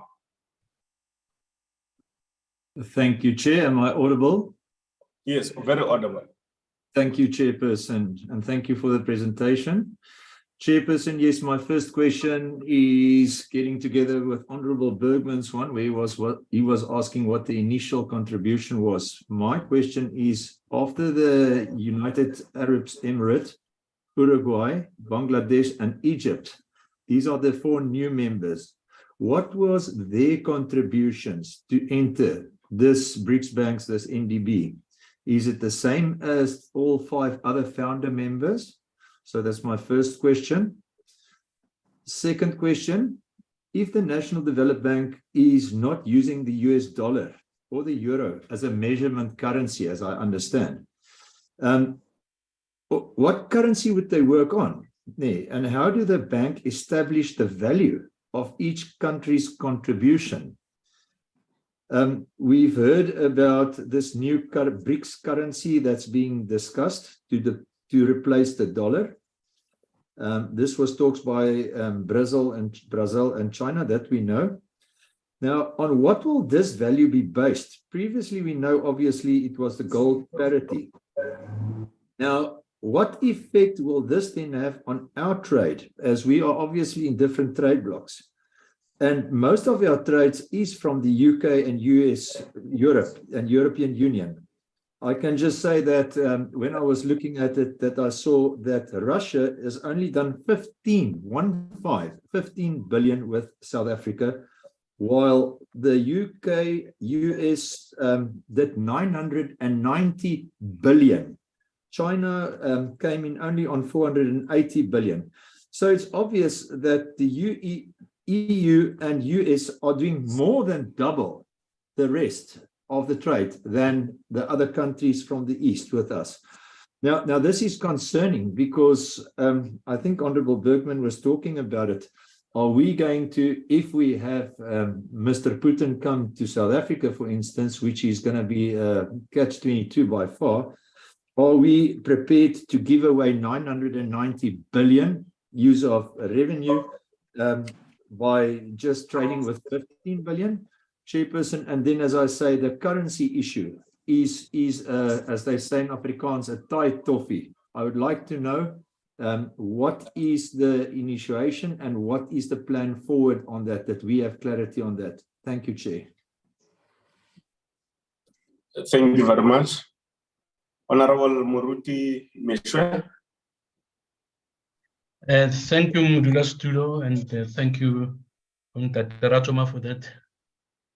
Thank you, Chair. Am I audible? Yes, very audible. Thank you, Chairperson, and thank you for the presentation. Chairperson, yes, my first question is getting together with Honorable Bergman's one, where he was asking what the initial contribution was. My question is, after the United Arab Emirates, Uruguay, Bangladesh, and Egypt, these are the 4 new members. What was their contributions to enter this BRICS banks, this NDB? Is it the same as all 5 other founder members? So that's my first question. Second question, if the National Development Bank is not using the US dollar or the euro as a measurement currency, as I understand, what currency would they work on? And how do the bank establish the value of each country's contribution? We've heard about this new BRICS currency that's being discussed to to replace the dollar. This was talks by Brazil and China, that we know. Now, on what will this value be based? Previously, we know obviously it was the gold parity. Now, what effect will this then have on our trade, as we are obviously in different trade blocks? And most of our trades is from the UK and US, Europe and European Union. I can just say that when I was looking at it, that I saw that Russia has only done 15 billion with South Africa, while the UK, US did 990 billion. China came in only on 480 billion. So it's obvious that the EU and US are doing more than double the rest of the trade than the other countries from the East with us. Now this is concerning because I think Honorable Bergman was talking about it. Are we going to, if we have Mr. Putin come to South Africa, for instance, which is going to be catch-22 by far, are we prepared to give away 990 billion use of revenue by just trading with 15 billion? Chairperson, and then as I say, the currency issue is as they say in Afrikaans, a tight toffee. I would like to know what is the initiation and what is the plan forward on that we have clarity on that. Thank you, Chair. Thank you very much. Honorable Muruti Meshwe. Thank you, Mudula Studio, and thank you, Dr. Ratoma, for that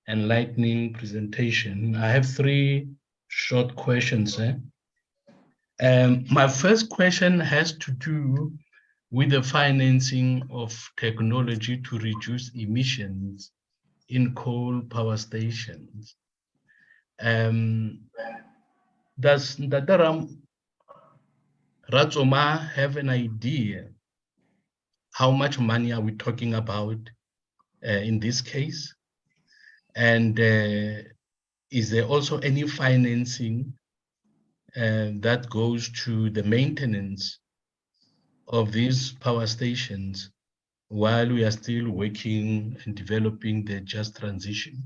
enlightening presentation. I have 3 short questions. My first question has to do with the financing of technology to reduce emissions in coal power stations. Does Dr. Ratoma have an idea how much money are we talking about in this case? And is there also any financing that goes to the maintenance of these power stations while we are still working and developing the just transition?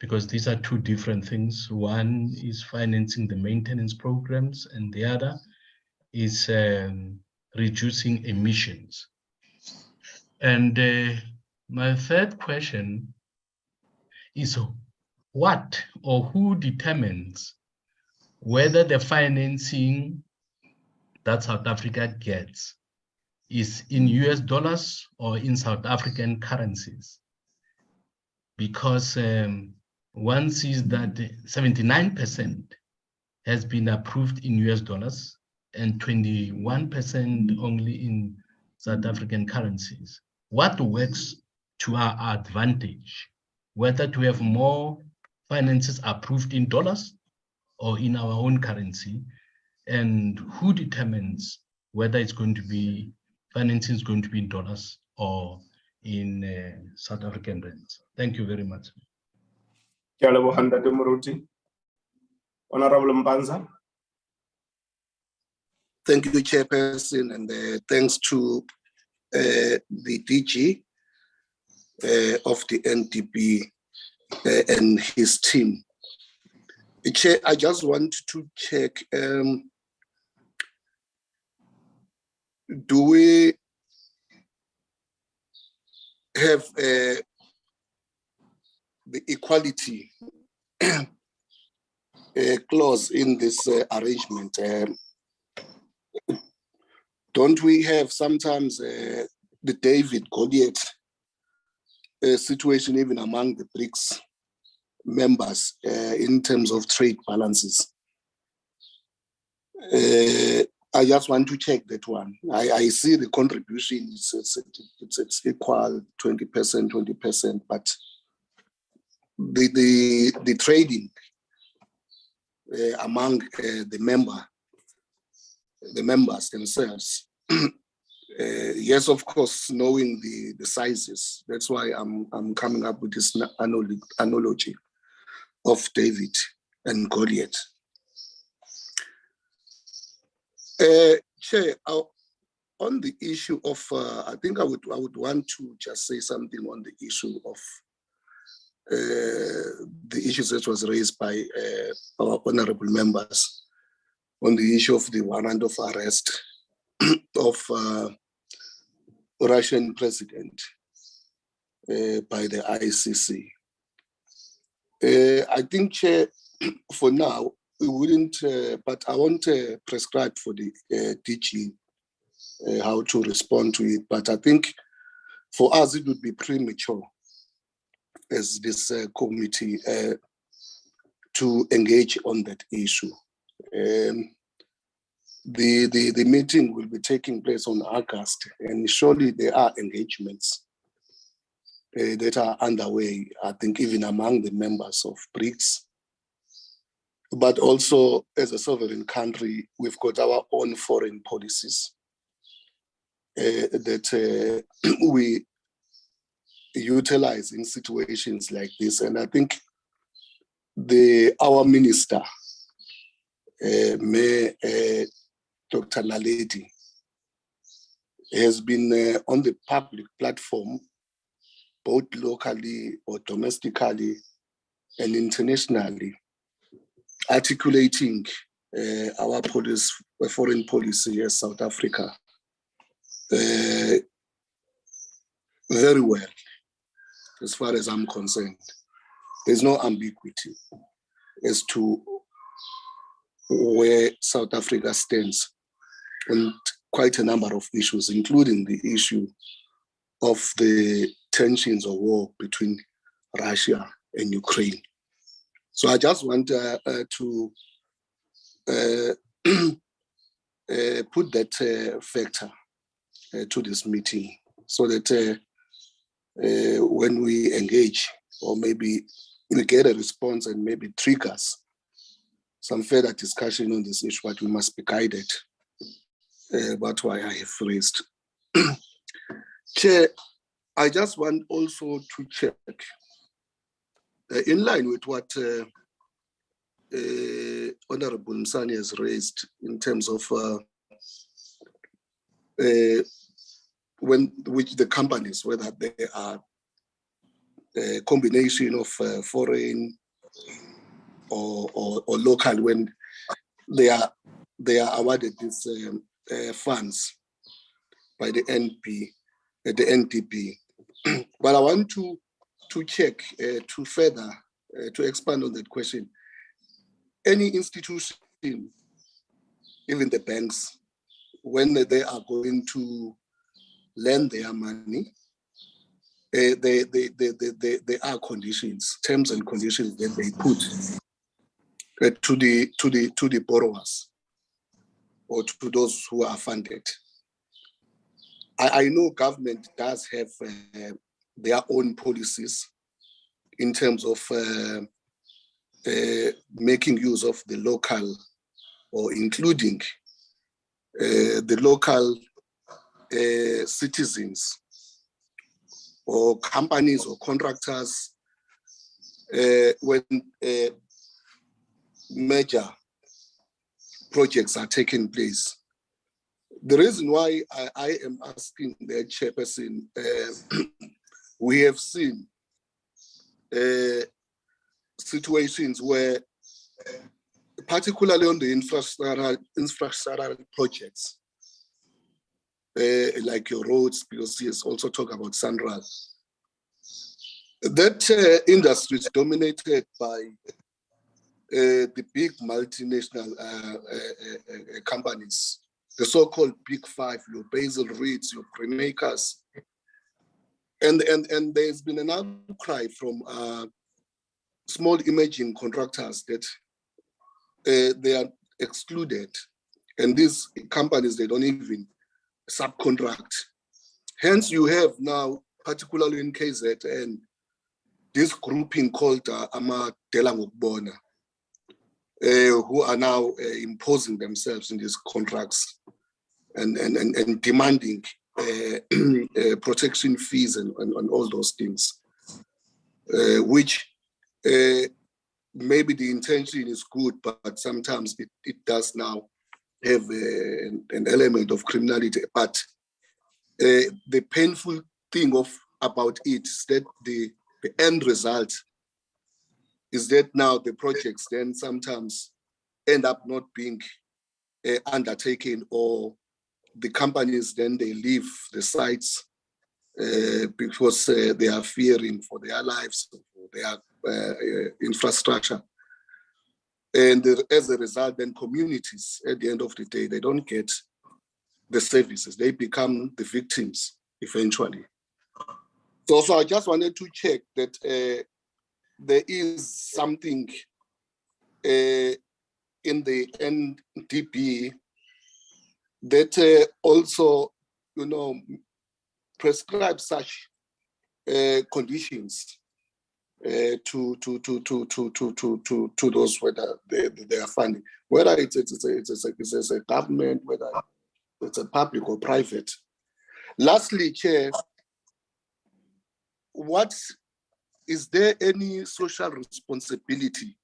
Because these are 2 different things. One is financing the maintenance programs, and the other is reducing emissions. And my third question is what or who determines whether the financing that South Africa gets is in US dollars or in South African currencies? Because one sees that 79% has been approved in US dollars and 21% only in South African currencies. What works to our advantage, whether to have more finances approved in dollars or in our own currency, and who determines whether it's going to be, financing is going to be in dollars or in South African rands? Thank you very much. Honorable Mbanza. Thank you, Chairperson, and thanks to the DG of the NDP and his team. Chair, I just want to check, do we have the equality clause in this arrangement? Don't we have sometimes the David Goliath situation even among the BRICS members in terms of trade balances? I just want to check that one. I see the contribution, it's equal 20%, but the trading among the members themselves, yes, of course, knowing the sizes. That's why I'm coming up with this analogy of David and Goliath. Chair, on the issue of, I think I would want to just say something on the issue of the issues that was raised by our honorable members on the issue of the warrant of arrest of Russian president by the ICC. I think, Chair, for now, we wouldn't, but I won't prescribe for the DG how to respond to it. But I think for us, it would be premature as this committee to engage on that issue. The meeting will be taking place on August, and surely there are engagements that are underway, I think even among the members of BRICS. But also as a sovereign country, we've got our own foreign policies that we utilize in situations like this. And I think our minister, Dr. Naledi, has been on the public platform, both locally or domestically and internationally, articulating our foreign policy as South Africa very well, as far as I'm concerned. There's no ambiguity as to where South Africa stands on quite a number of issues, including the issue of the tensions or war between Russia and Ukraine. So I just want to put that factor to this meeting, so that when we engage, or maybe we get a response and maybe triggers some further discussion on this issue, but we must be guided about why I have raised. Chair, I just want also to check, in line with what Honorable Msani has raised in terms of which the companies, whether they are a combination of foreign or local, when they are awarded these funds by the NDP. But I want to check to further to expand on that question. Any institution, even the banks, when they are going to lend their money, there are conditions, terms and conditions that they put to the borrowers or to those who are funded. I know government does have their own policies in terms of making use of the local, or including the local citizens or companies or contractors when major projects are taking place. The reason why I am asking the chairperson, we have seen situations where, particularly on the infrastructural projects, like your roads, because he has also talked about Sunral, that industry is dominated by the big multinational companies, the so-called Big Five, your Basil Reeds, your Greenacres. And there's been an outcry from small emerging contractors that they are excluded. And these companies, they don't even subcontract. Hence, you have now, particularly in KZN, this grouping called Amadela Ngokubona, who are now imposing themselves in these contracts and demanding protection fees and all those things, which maybe the intention is good, but sometimes it does now have an element of criminality. But the painful thing about it is that the end result is that now the projects then sometimes end up not being undertaken, or the companies then they leave the sites because they are fearing for their lives, for their infrastructure. And as a result, then communities, at the end of the day, they don't get the services. They become the victims eventually. So I just wanted to check that there is something in the NDP that also, prescribe such conditions to those whether they are funding, whether it's a government, whether it's a public or private. Lastly, Chair, is there any social responsibility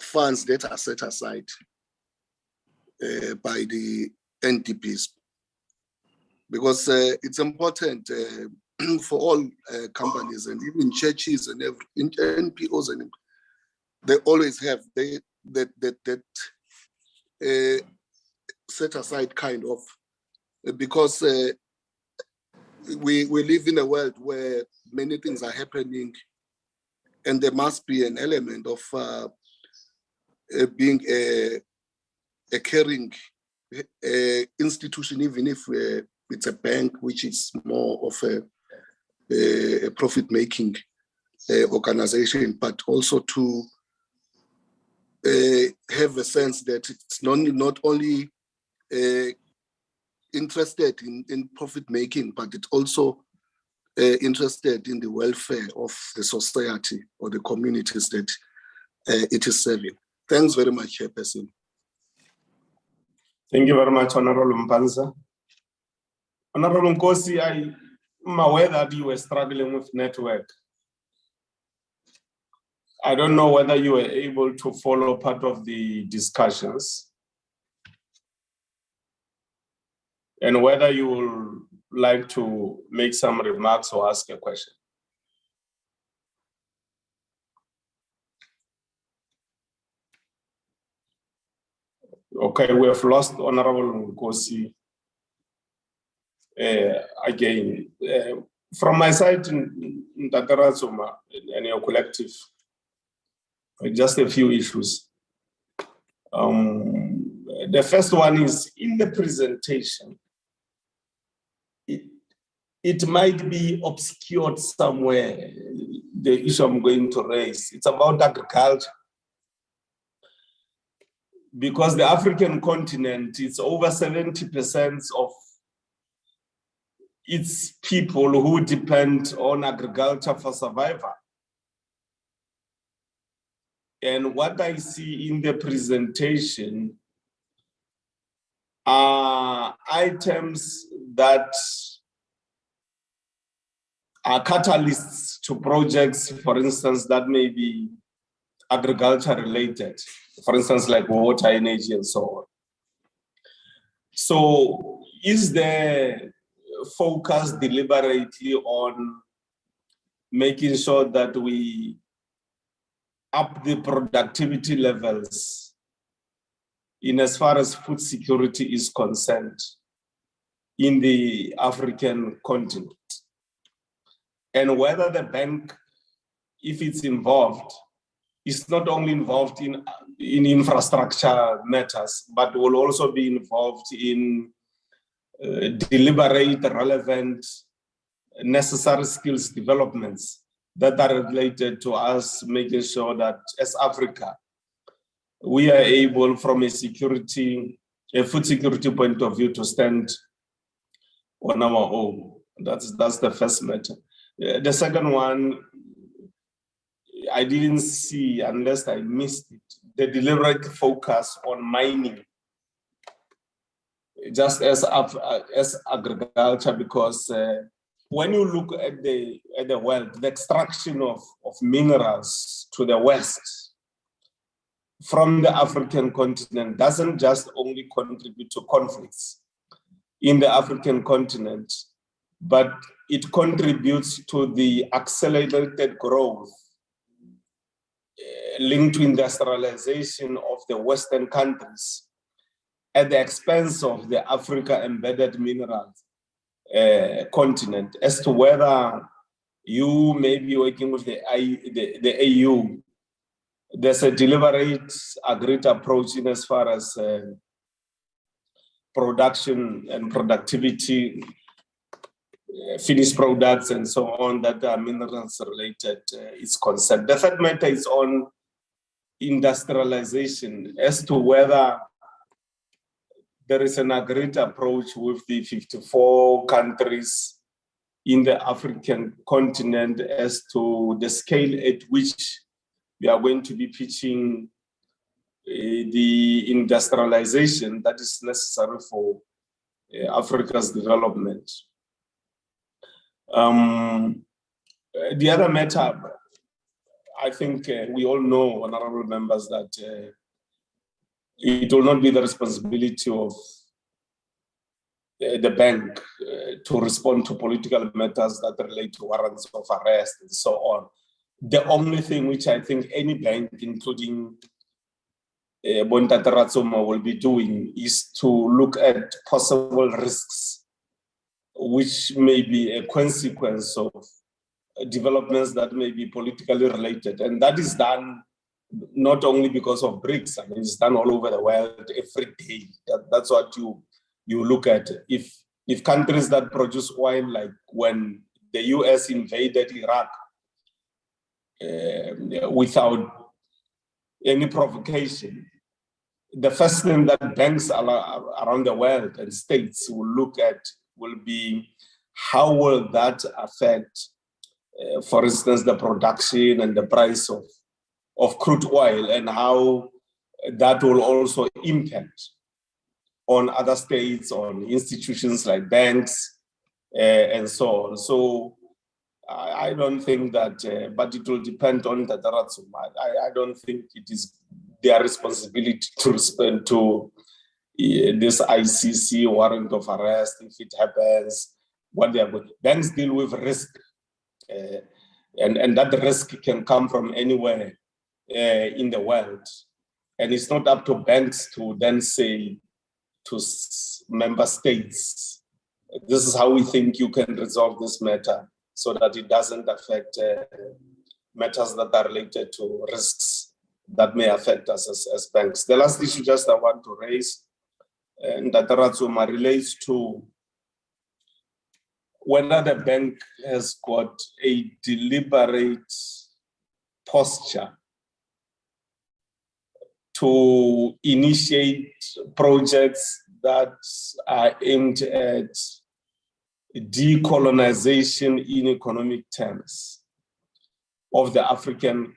funds that are set aside by the NDPs? Because it's important for all companies and even churches and NPOs, and they always have that set aside kind of, because we live in a world where many things are happening, and there must be an element of being a caring institution, even if it's a bank, which is more of a profit-making organization, but also to have a sense that it's not only interested in profit-making, but it's also interested in the welfare of the society or the communities that it is serving. Thanks very much, Chairperson. Thank you very much, Honorable Mpanza. Honorable Nkosi, I'm aware that you were struggling with network. I don't know whether you were able to follow part of the discussions and whether you would like to make some remarks or ask a question. Okay, we have lost Honorable Nkosi again. From my side, Ntataratsuma and your collective, just a few issues. The first one is in the presentation. It might be obscured somewhere, the issue I'm going to raise. It's about agriculture. Because the African continent, it's over 70% of its people who depend on agriculture for survival. And what I see in the presentation are items that are catalysts to projects, for instance, that may be agriculture related, for instance, like water, energy, and so on. So is there focus deliberately on making sure that we up the productivity levels in as far as food security is concerned in the African continent? And whether the bank, if it's involved, is not only involved in infrastructure matters, but will also be involved in deliberate, relevant, necessary skills developments that are related to us making sure that as Africa, we are able from a food security point of view to stand on our own. That's the first matter. The second one, I didn't see, unless I missed it, the deliberate focus on mining, just as agriculture, because when you look at the wealth, the extraction of minerals to the West, from the African continent doesn't just only contribute to conflicts in the African continent, but it contributes to the accelerated growth linked to industrialization of the Western countries at the expense of the Africa embedded minerals continent. As to whether you may be working with the AU, there's a deliberate agreed approach in as far as production and productivity, finished products and so on that are minerals related is concerned. The third matter is on industrialization, as to whether there is an agreed approach with the 54 countries in the African continent as to the scale at which we are going to be pitching the industrialization that is necessary for Africa's development. The other matter, I think we all know, honorable members, that it will not be the responsibility of the bank to respond to political matters that relate to warrants of arrest and so on. The only thing which I think any bank, including Bontate Ratsoma, will be doing is to look at possible risks which may be a consequence of developments that may be politically related. And that is done not only because of BRICS, I mean, it's done all over the world every day. That's what you look at. If countries that produce oil, like when the US invaded Iraq without any provocation, the first thing that banks around the world and states will look at will be how will that affect, for instance, the production and the price of crude oil, and how that will also impact on other states, on institutions like banks, and so on. So I don't think that, but it will depend on the Daratsuma. I don't think it is their responsibility to respond to this ICC warrant of arrest if it happens. What they are going. Banks deal with risk, and that risk can come from anywhere in the world, and it's not up to banks to then say to member states, this is how we think you can resolve this matter, so that it doesn't affect matters that are related to risks that may affect us as banks. The last issue just I want to raise, and that Ratsuma relates to whether the bank has got a deliberate posture to initiate projects that are aimed at decolonization in economic terms of the African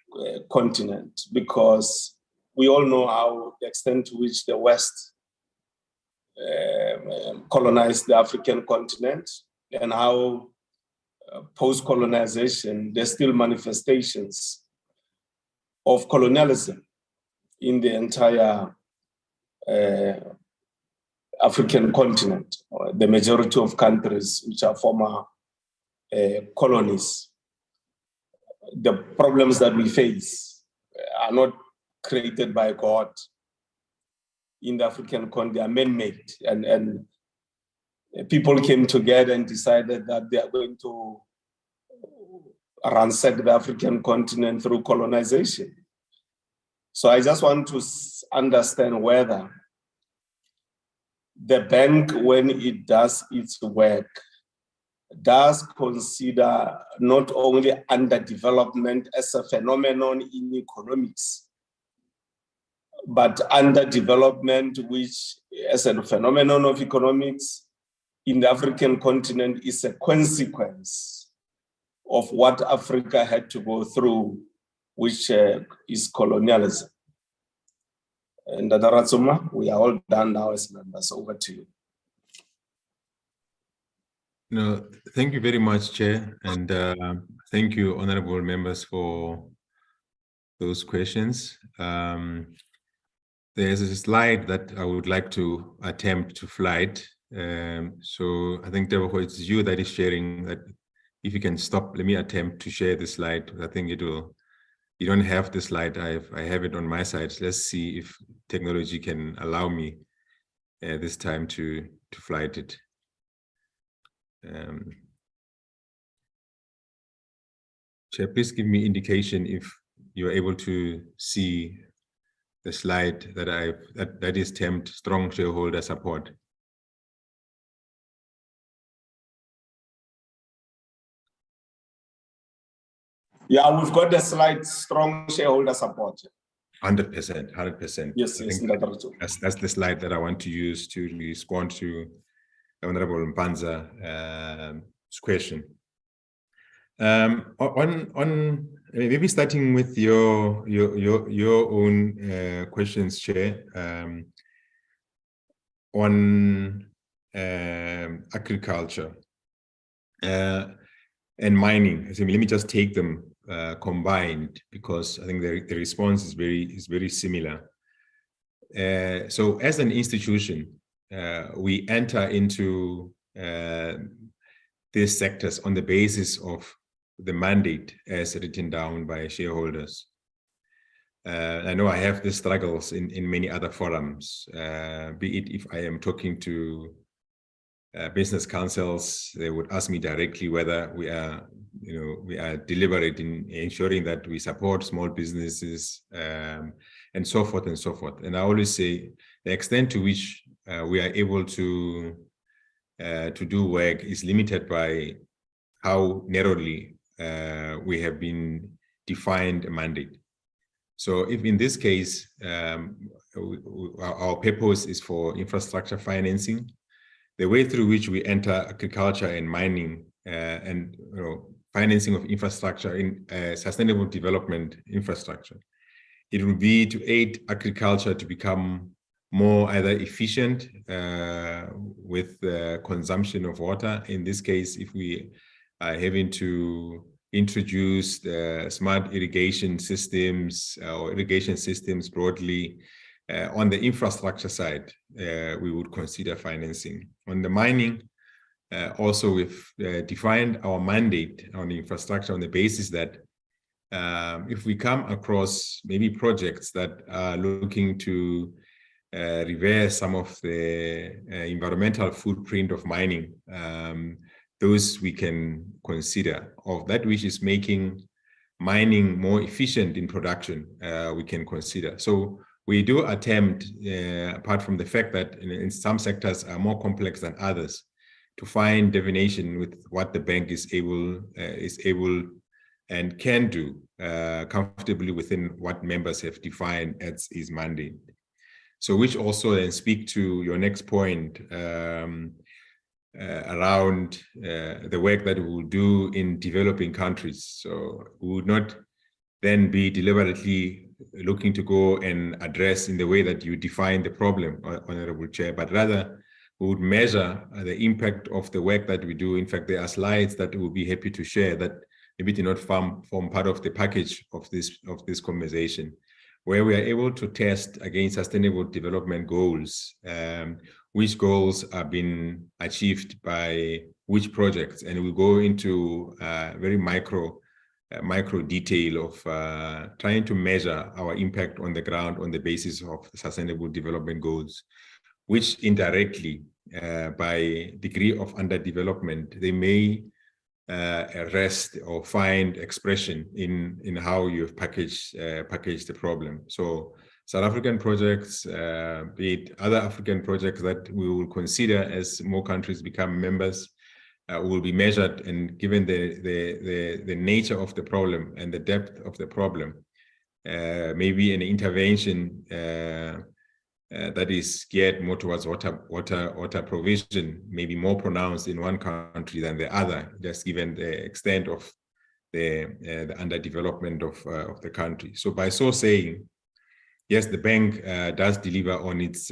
continent, because we all know how the extent to which the West colonized the African continent, and how post-colonization, there's still manifestations of colonialism in the entire African continent, the majority of countries which are former colonies. The problems that we face are not created by God in the African continent, they are man-made, and people came together and decided that they are going to ransack the African continent through colonization. So I just want to understand whether the bank, when it does its work, does consider not only underdevelopment as a phenomenon in economics, but underdevelopment, which as a phenomenon of economics in the African continent is a consequence of what Africa had to go through, which is colonialism. And Daratsuma, we are all done now as members. Over to you. No, thank you very much, Chair, and thank you, honorable members, for those questions. there's a slide that I would like to attempt to flight. So I think, Tebogo, it's you that is sharing that. If you can stop, let me attempt to share the slide. I think it will, you don't have the slide. I have it on my side. Let's see if technology can allow me this time to flight it. Chair, please give me indication if you're able to see the slide that that is termed strong shareholder support. Yeah, we've got the slide, strong shareholder support. 100%, 100%. Yes, yes, that's the slide that I want to use to respond to Honorable Mpanza's question. On maybe starting with your own questions, Chair, on agriculture and mining. So let me just take them combined, because I think the response is very similar. So as an institution, we enter into these sectors on the basis of the mandate as written down by shareholders. I know I have the struggles in many other forums, be it if I am talking to business councils, they would ask me directly whether we are deliberate in ensuring that we support small businesses, and so forth and so forth. And I always say the extent to which we are able to do work is limited by how narrowly we have been defined a mandate. So if in this case, our purpose is for infrastructure financing, the way through which we enter agriculture and mining and financing of infrastructure in sustainable development infrastructure, it will be to aid agriculture to become more either efficient with the consumption of water. In this case, if we are having to introduce the smart irrigation systems or irrigation systems broadly, on the infrastructure side, we would consider financing. On the mining, also we've defined our mandate on the infrastructure on the basis that if we come across maybe projects that are looking to reverse some of the environmental footprint of mining, those we can consider. Of that which is making mining more efficient in production, we can consider. So we do attempt, apart from the fact that in some sectors are more complex than others, to find definition with what the bank is able and can do comfortably within what members have defined as its mandate. So which also then speak to your next point around the work that we will do in developing countries. So we would not then be deliberately looking to go and address in the way that you define the problem, Honorable Chair, but rather we would measure the impact of the work that we do. In fact, there are slides that we'll be happy to share that maybe do not form part of the package of this conversation, where we are able to test against sustainable development goals, which goals are being achieved by which projects, and we go into very micro detail of trying to measure our impact on the ground on the basis of sustainable development goals, which indirectly, by degree of underdevelopment, they may rest or find expression in how you've packaged the problem. So South African projects, be it other African projects that we will consider as more countries become members, will be measured, and given the nature of the problem and the depth of the problem, maybe an intervention that is geared more towards water provision may be more pronounced in one country than the other, just given the extent of the underdevelopment of the country. So by so saying, yes, the bank does deliver on its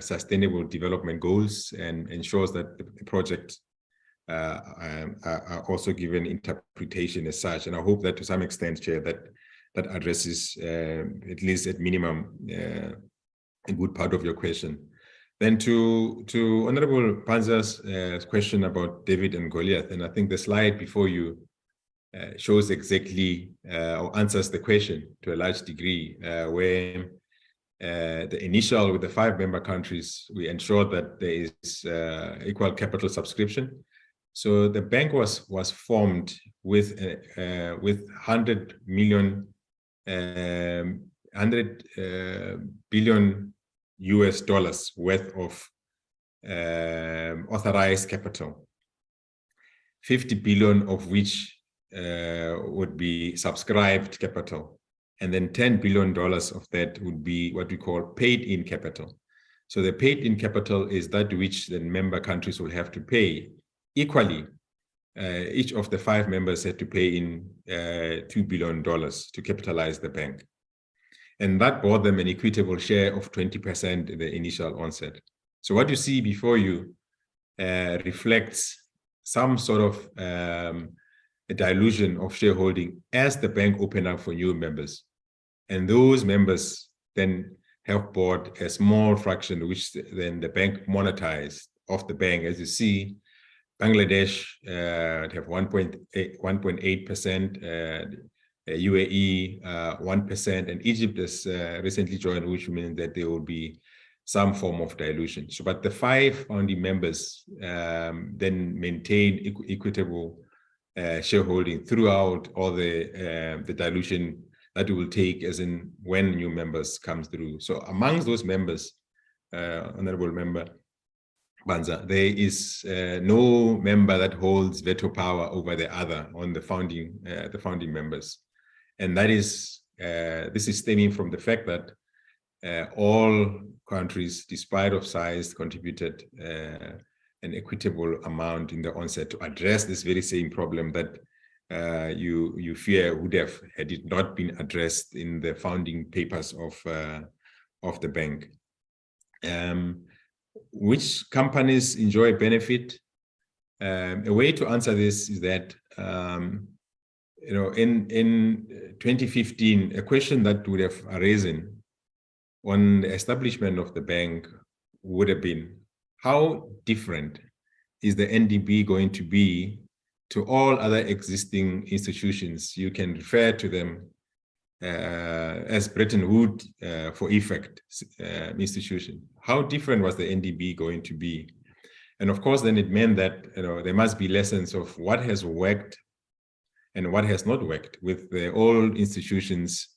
sustainable development goals and ensures that the project are also given interpretation as such. And I hope that to some extent, Chair, that addresses, at least at minimum, a good part of your question. Then to Honorable Panza's question about David and Goliath, and I think the slide before you shows exactly or answers the question to a large degree, where the initial with the 5 member countries, we ensured that there is equal capital subscription. So the bank was formed with 100 billion US dollars worth of authorized capital, 50 billion of which would be subscribed capital, and then $10 billion of that would be what we call paid-in capital. So the paid-in capital is that which the member countries will have to pay equally. Each of the 5 members had to pay in $2 billion to capitalize the bank. And that brought them an equitable share of 20% in the initial onset. So what you see before you reflects some sort of a dilution of shareholding as the bank opened up for new members. And those members then have bought a small fraction, which then the bank monetized off the bank. As you see, Bangladesh have 1.8%, UAE 1%, and Egypt has recently joined, which means that there will be some form of dilution. So, but the 5 founding members then maintain equitable shareholding throughout all the dilution that we will take as in when new members come through. So amongst those members, Honorable Member Banza, there is no member that holds veto power over the other on the founding members. And that is, this is stemming from the fact that all countries, despite of size, contributed an equitable amount in the onset to address this very same problem that you fear would have had it not been addressed in the founding papers of the bank. Which companies enjoy benefit? A way to answer this is that in 2015, a question that would have arisen on the establishment of the bank would have been, how different is the NDB going to be to all other existing institutions? You can refer to them as Bretton Woods for effect institution. How different was the NDB going to be? And of course, then it meant that there must be lessons of what has worked and what has not worked with the old institutions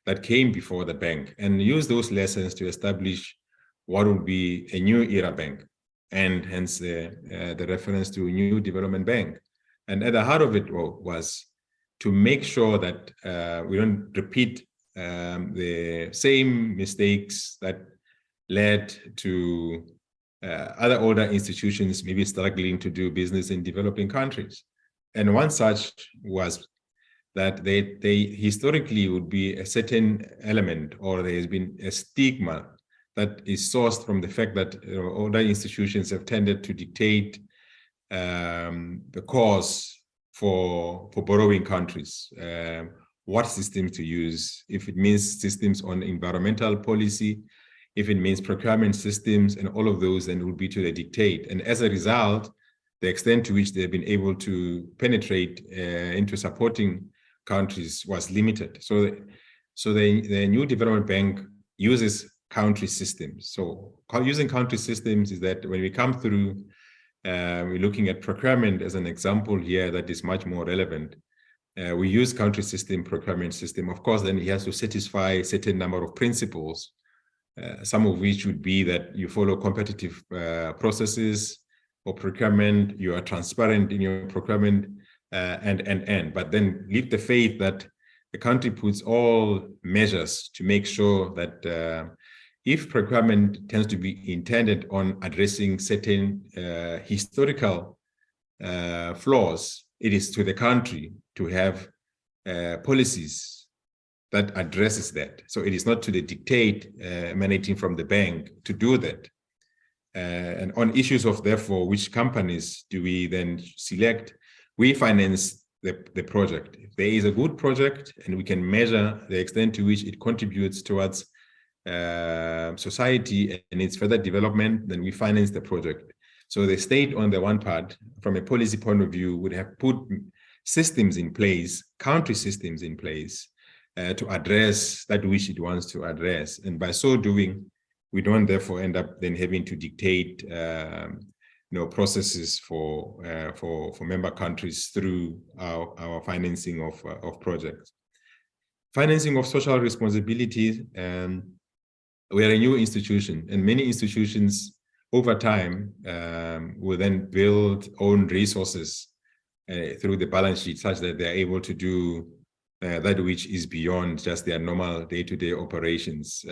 that came before the bank, and use those lessons to establish what would be a new era bank, and hence the reference to a new development bank. And at the heart of it was to make sure that we don't repeat the same mistakes that led to other older institutions maybe struggling to do business in developing countries. And one such was that they historically would be a certain element, or there has been a stigma that is sourced from the fact that older institutions have tended to dictate the course for borrowing countries, what systems to use, if it means systems on environmental policy, if it means procurement systems, and all of those then would be to the dictate. And as a result, the extent to which they've been able to penetrate into supporting countries was limited. So the new development bank uses country systems. So using country systems is that when we come through, we're looking at procurement as an example here that is much more relevant. We use country system, procurement system. Of course, then it has to satisfy a certain number of principles, some of which would be that you follow competitive processes for procurement, you are transparent in your procurement, but then leave the faith that the country puts all measures to make sure that if procurement tends to be intended on addressing certain historical flaws, it is to the country to have policies that addresses that. So it is not to the dictate emanating from the bank to do that. And on issues of, therefore, which companies do we then select, we finance the project. If there is a good project and we can measure the extent to which it contributes towards society and its further development, then we finance the project. So the state, on the one part, from a policy point of view, would have put systems in place, country systems in place, to address that which it wants to address. And by so doing, we don't therefore end up then having to dictate processes for member countries through our financing of projects. Financing of social responsibility. We are a new institution, and many institutions over time will then build own resources through the balance sheet, such that they're able to do that which is beyond just their normal day-to-day operations,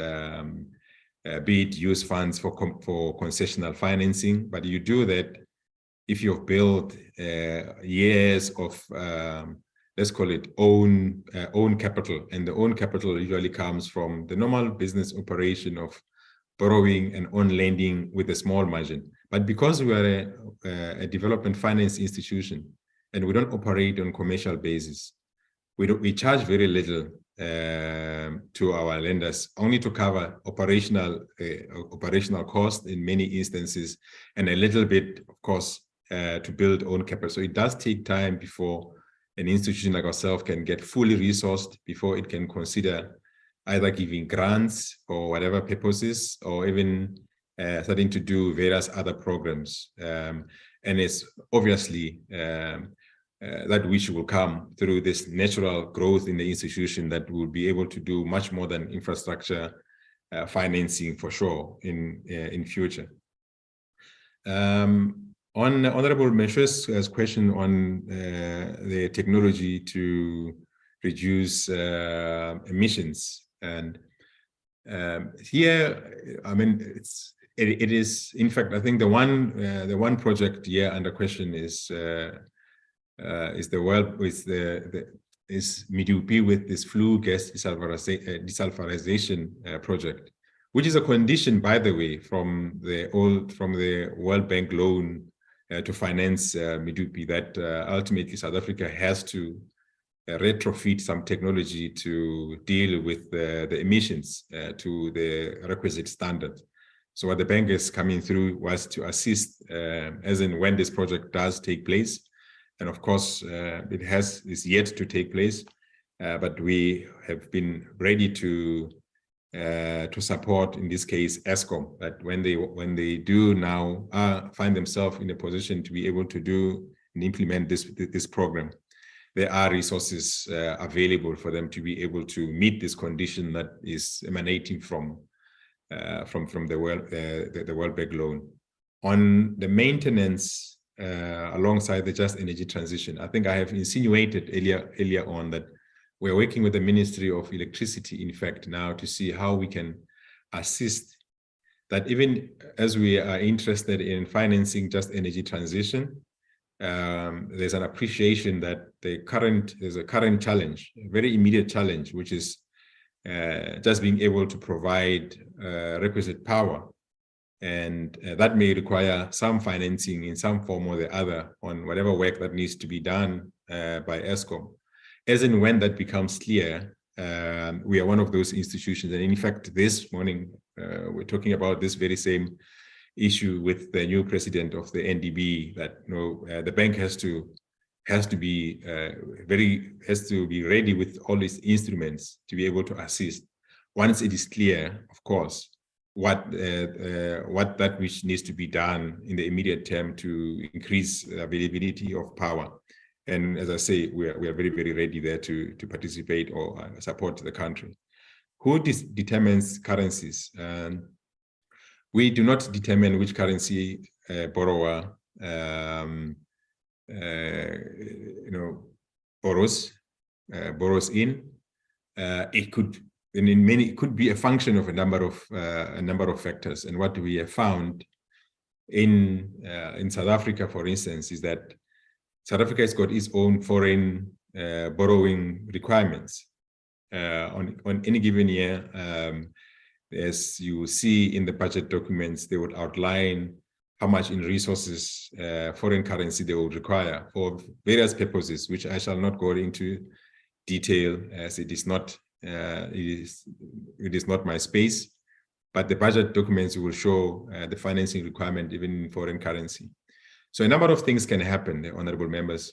be it use funds for concessional financing. But you do that if you've built years of, let's call it own capital, and the own capital usually comes from the normal business operation of borrowing and on lending with a small margin. But because we are a development finance institution and we don't operate on commercial basis, we charge very little to our lenders, only to cover operational costs in many instances, and a little bit, of course, to build own capital. So it does take time before an institution like ourselves can get fully resourced, before it can consider either giving grants for whatever purposes, or even starting to do various other programs. And it's obviously that which will come through this natural growth in the institution, that will be able to do much more than infrastructure financing for sure in future. On Honorable Meshu's question on the technology to reduce emissions, and here, I mean, it is, in fact, I think the one project here under question is Medupi with this flue gas desulfurization project, which is a condition, by the way, from the World Bank loan to finance Medupi, that ultimately South Africa has to retrofit some technology to deal with the emissions to the requisite standard. So what the bank is coming through was to assist as and when this project does take place. And of course, it is yet to take place, but we have been ready to support, in this case, Eskom, that when they do now find themselves in a position to be able to do and implement this program, there are resources available for them to be able to meet this condition that is emanating from the World Bank loan. On the maintenance, alongside the just energy transition, I think I have insinuated earlier on that we're working with the Ministry of Electricity, in fact, now to see how we can assist that, even as we are interested in financing just energy transition, there's an appreciation that there's a current challenge, a very immediate challenge, which is just being able to provide requisite power. And that may require some financing in some form or the other on whatever work that needs to be done by Eskom. As and when that becomes clear, we are one of those institutions. And in fact, this morning, we're talking about this very same issue with the new president of the NDB, that the bank has to be ready with all these instruments to be able to assist. Once it is clear, of course, what that which needs to be done in the immediate term to increase availability of power. And as I say, we are very, very ready there to participate or support the country. Who determines currencies? We do not determine which currency borrower borrows in. It could. And it could be a function of a number of factors. And what we have found in South Africa, for instance, is that South Africa has got its own foreign borrowing requirements. On any given year, as you see in the budget documents, they would outline how much in resources, foreign currency they would require for various purposes, which I shall not go into detail, as it is not. It is not my space, but the budget documents will show the financing requirement even in foreign currency. So a number of things can happen, honorable members.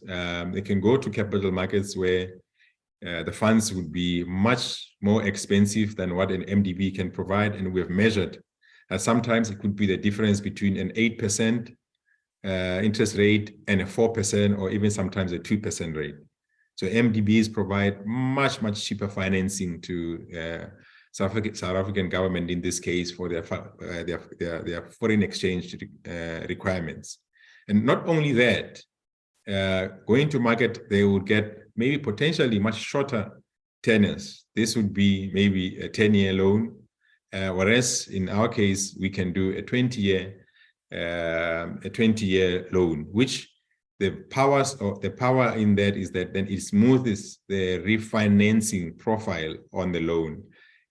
They can go to capital markets where the funds would be much more expensive than what an MDB can provide, and we have measured sometimes it could be the difference between an 8% interest rate and a 4% or even sometimes a 2% rate. So MDBs provide much cheaper financing to South African government in this case for their foreign exchange requirements. And not only that, going to market, they would get maybe potentially much shorter tenors. This would be maybe a 10-year loan, whereas in our case, we can do a 20-year loan, which the power in that is that then it smoothes the refinancing profile on the loan.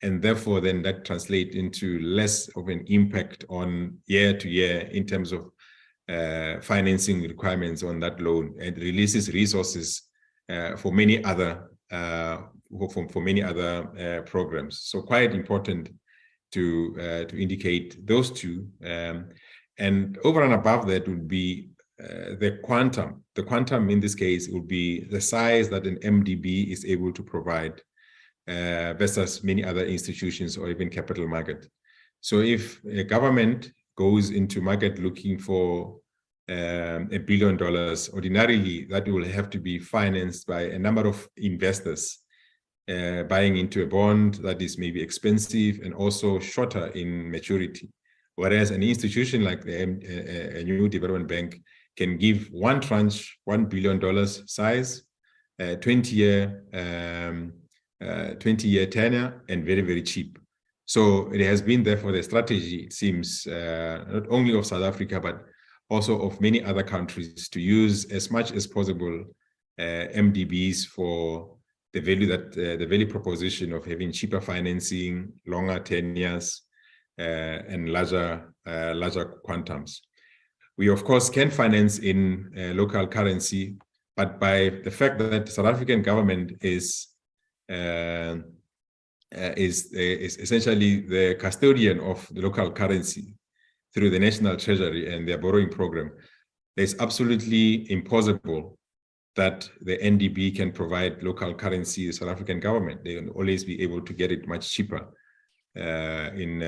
And therefore, then that translates into less of an impact on year to year in terms of financing requirements on that loan, and releases resources for many other programs. So quite important to indicate those two. And over and above that would be the quantum. The quantum in this case would be the size that an MDB is able to provide versus many other institutions or even capital market. So if a government goes into market looking for $1 billion, ordinarily that will have to be financed by a number of investors buying into a bond that is maybe expensive and also shorter in maturity. Whereas an institution like a new development bank can give one tranche, $1 billion size, 20-year tenure, and very cheap. So it has been therefore the strategy, it seems, not only of South Africa, but also of many other countries, to use as much as possible MDBs for the value proposition of having cheaper financing, longer tenures, and larger quantums. We of course can finance in local currency, but by the fact that the South African government is essentially the custodian of the local currency through the National Treasury and their borrowing program, it's absolutely impossible that the NDB can provide local currency to the South African government. They will always be able to get it much cheaper in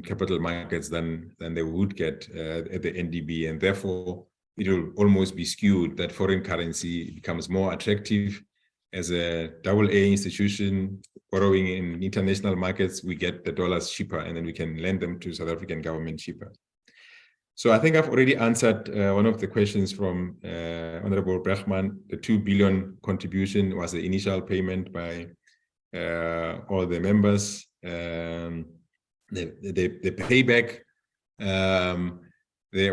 capital markets than they would get at the NDB, and therefore it will almost be skewed that foreign currency becomes more attractive. As a AA institution borrowing in international markets, we get the dollars cheaper, and then we can lend them to South African government cheaper. So I think I've already answered one of the questions from Honorable Bregman. The 2 billion contribution was the initial payment by all the members. The payback,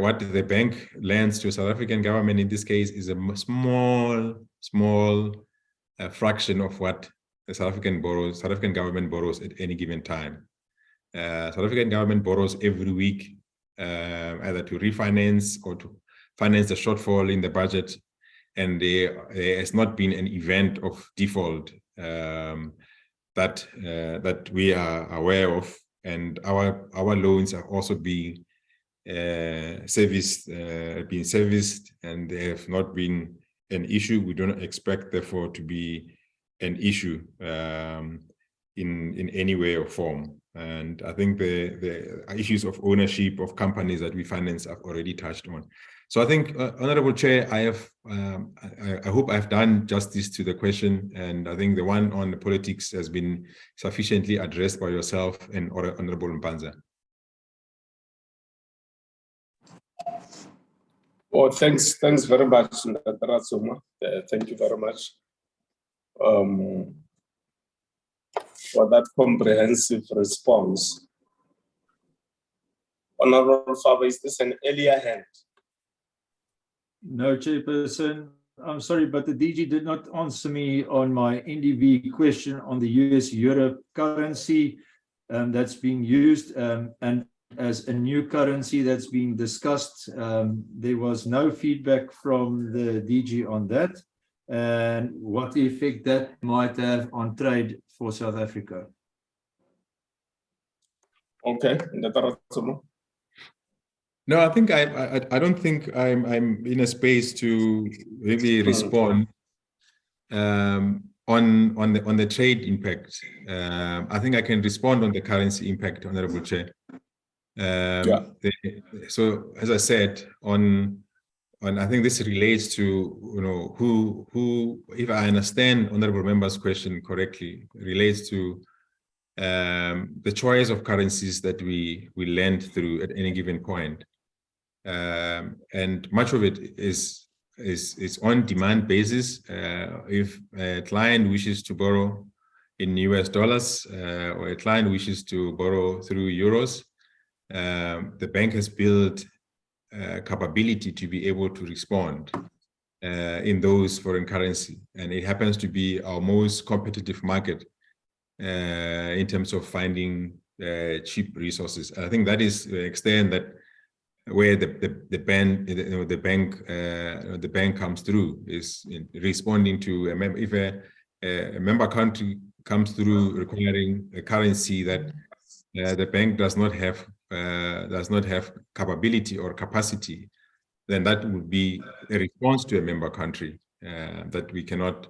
what the bank lends to South African government in this case is a small fraction of what the South African government borrows at any given time. South African government borrows every week, either to refinance or to finance the shortfall in the budget, and there has not been an event of default that we are aware of, and our loans are also being serviced, and they have not been an issue. We do not expect, therefore, to be an issue in any way or form. And I think the issues of ownership of companies that we finance I've already touched on. So I think, Honorable Chair, I hope I've done justice to the question, and I think the one on the politics has been sufficiently addressed by yourself and Honorable Mpanza. Oh, thanks very much, Ratsuma. Thank you very much for that comprehensive response. Honorable Faber, is this an earlier hand? No, Chairperson. I'm sorry, but the DG did not answer me on my NDB question on the US-Euro currency that's being used, and as a new currency that's being discussed. There was no feedback from the DG on that, and what effect that might have on trade for South Africa. Okay. No, I think I don't think I'm in a space to really respond on the trade impact. I think I can respond on the currency impact, Honorable Chair. So as I said, I think this relates to who, if I understand Honorable Member's question correctly, relates to the choice of currencies that we lend through at any given point. And much of it is on demand basis. If a client wishes to borrow in US dollars or a client wishes to borrow through euros, the bank has built capability to be able to respond in those foreign currency. And it happens to be our most competitive market in terms of finding cheap resources. And I think that is the extent that where the bank comes through is in responding to if a member country comes through requiring a currency that the bank does not have capability or capacity, then that would be a response to a member country that we cannot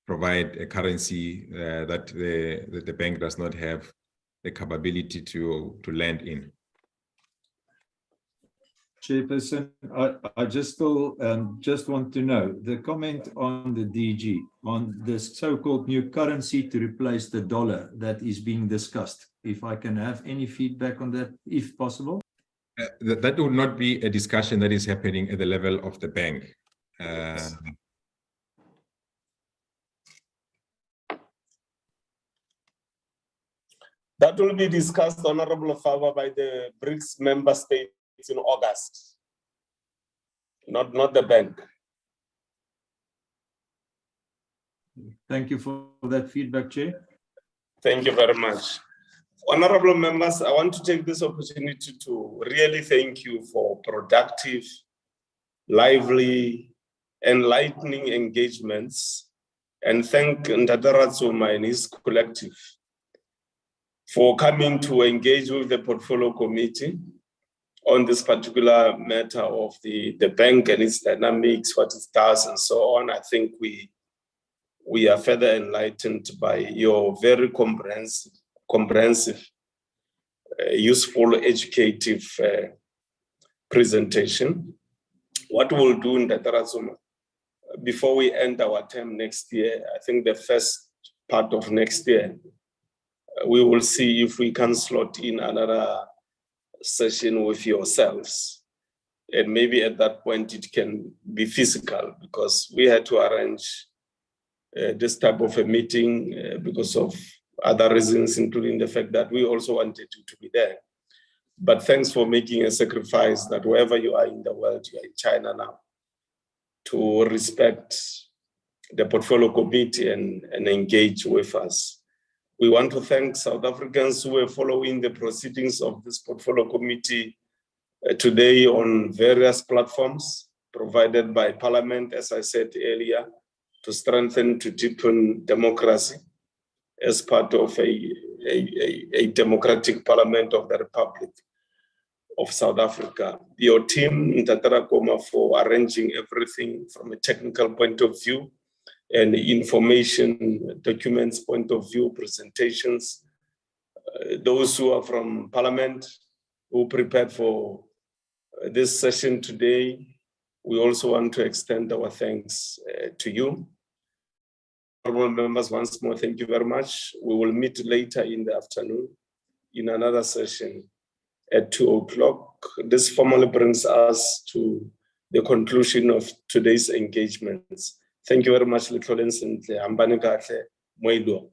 provide a currency that the bank does not have the capability to lend in. Chairperson, I just want to know the comment on the DG on this so-called new currency to replace the dollar that is being discussed. If I can have any feedback on that, if possible. That would not be a discussion that is happening at the level of the bank. That will be discussed, Honorable Fava, by the BRICS member states in August, not the bank. Thank you for that feedback, Chair. Thank you very much. Honorable members, I want to take this opportunity to really thank you for productive, lively, enlightening engagements, and thank Ndadaratsuma and his collective for coming to engage with the Portfolio Committee on this particular matter of the bank and its dynamics, what it does, and so on. I think we are further enlightened by your very comprehensive, useful, educative presentation. What we'll do in Ndadaratsuma, before we end our term next year, I think the first part of next year, we will see if we can slot in another session with yourselves. And maybe at that point it can be physical, because we had to arrange this type of a meeting because of other reasons, including the fact that we also wanted you to be there. But thanks for making a sacrifice that wherever you are in the world, you are in China now, to respect the Portfolio Committee and engage with us. We want to thank South Africans who are following the proceedings of this Portfolio Committee today on various platforms provided by Parliament, as I said earlier, to strengthen, to deepen democracy as part of a democratic parliament of the Republic of South Africa. Your team, Ndadarakoma, for arranging everything from a technical point of view and information documents point of view, presentations. Those who are from Parliament who prepared for this session today, we also want to extend our thanks to you. Honorable members, once more, thank you very much. We will meet later in the afternoon in another session at 2 o'clock. This formally brings us to the conclusion of today's engagements. Thank you very much, Lieutenant Ambani Kahle Moido.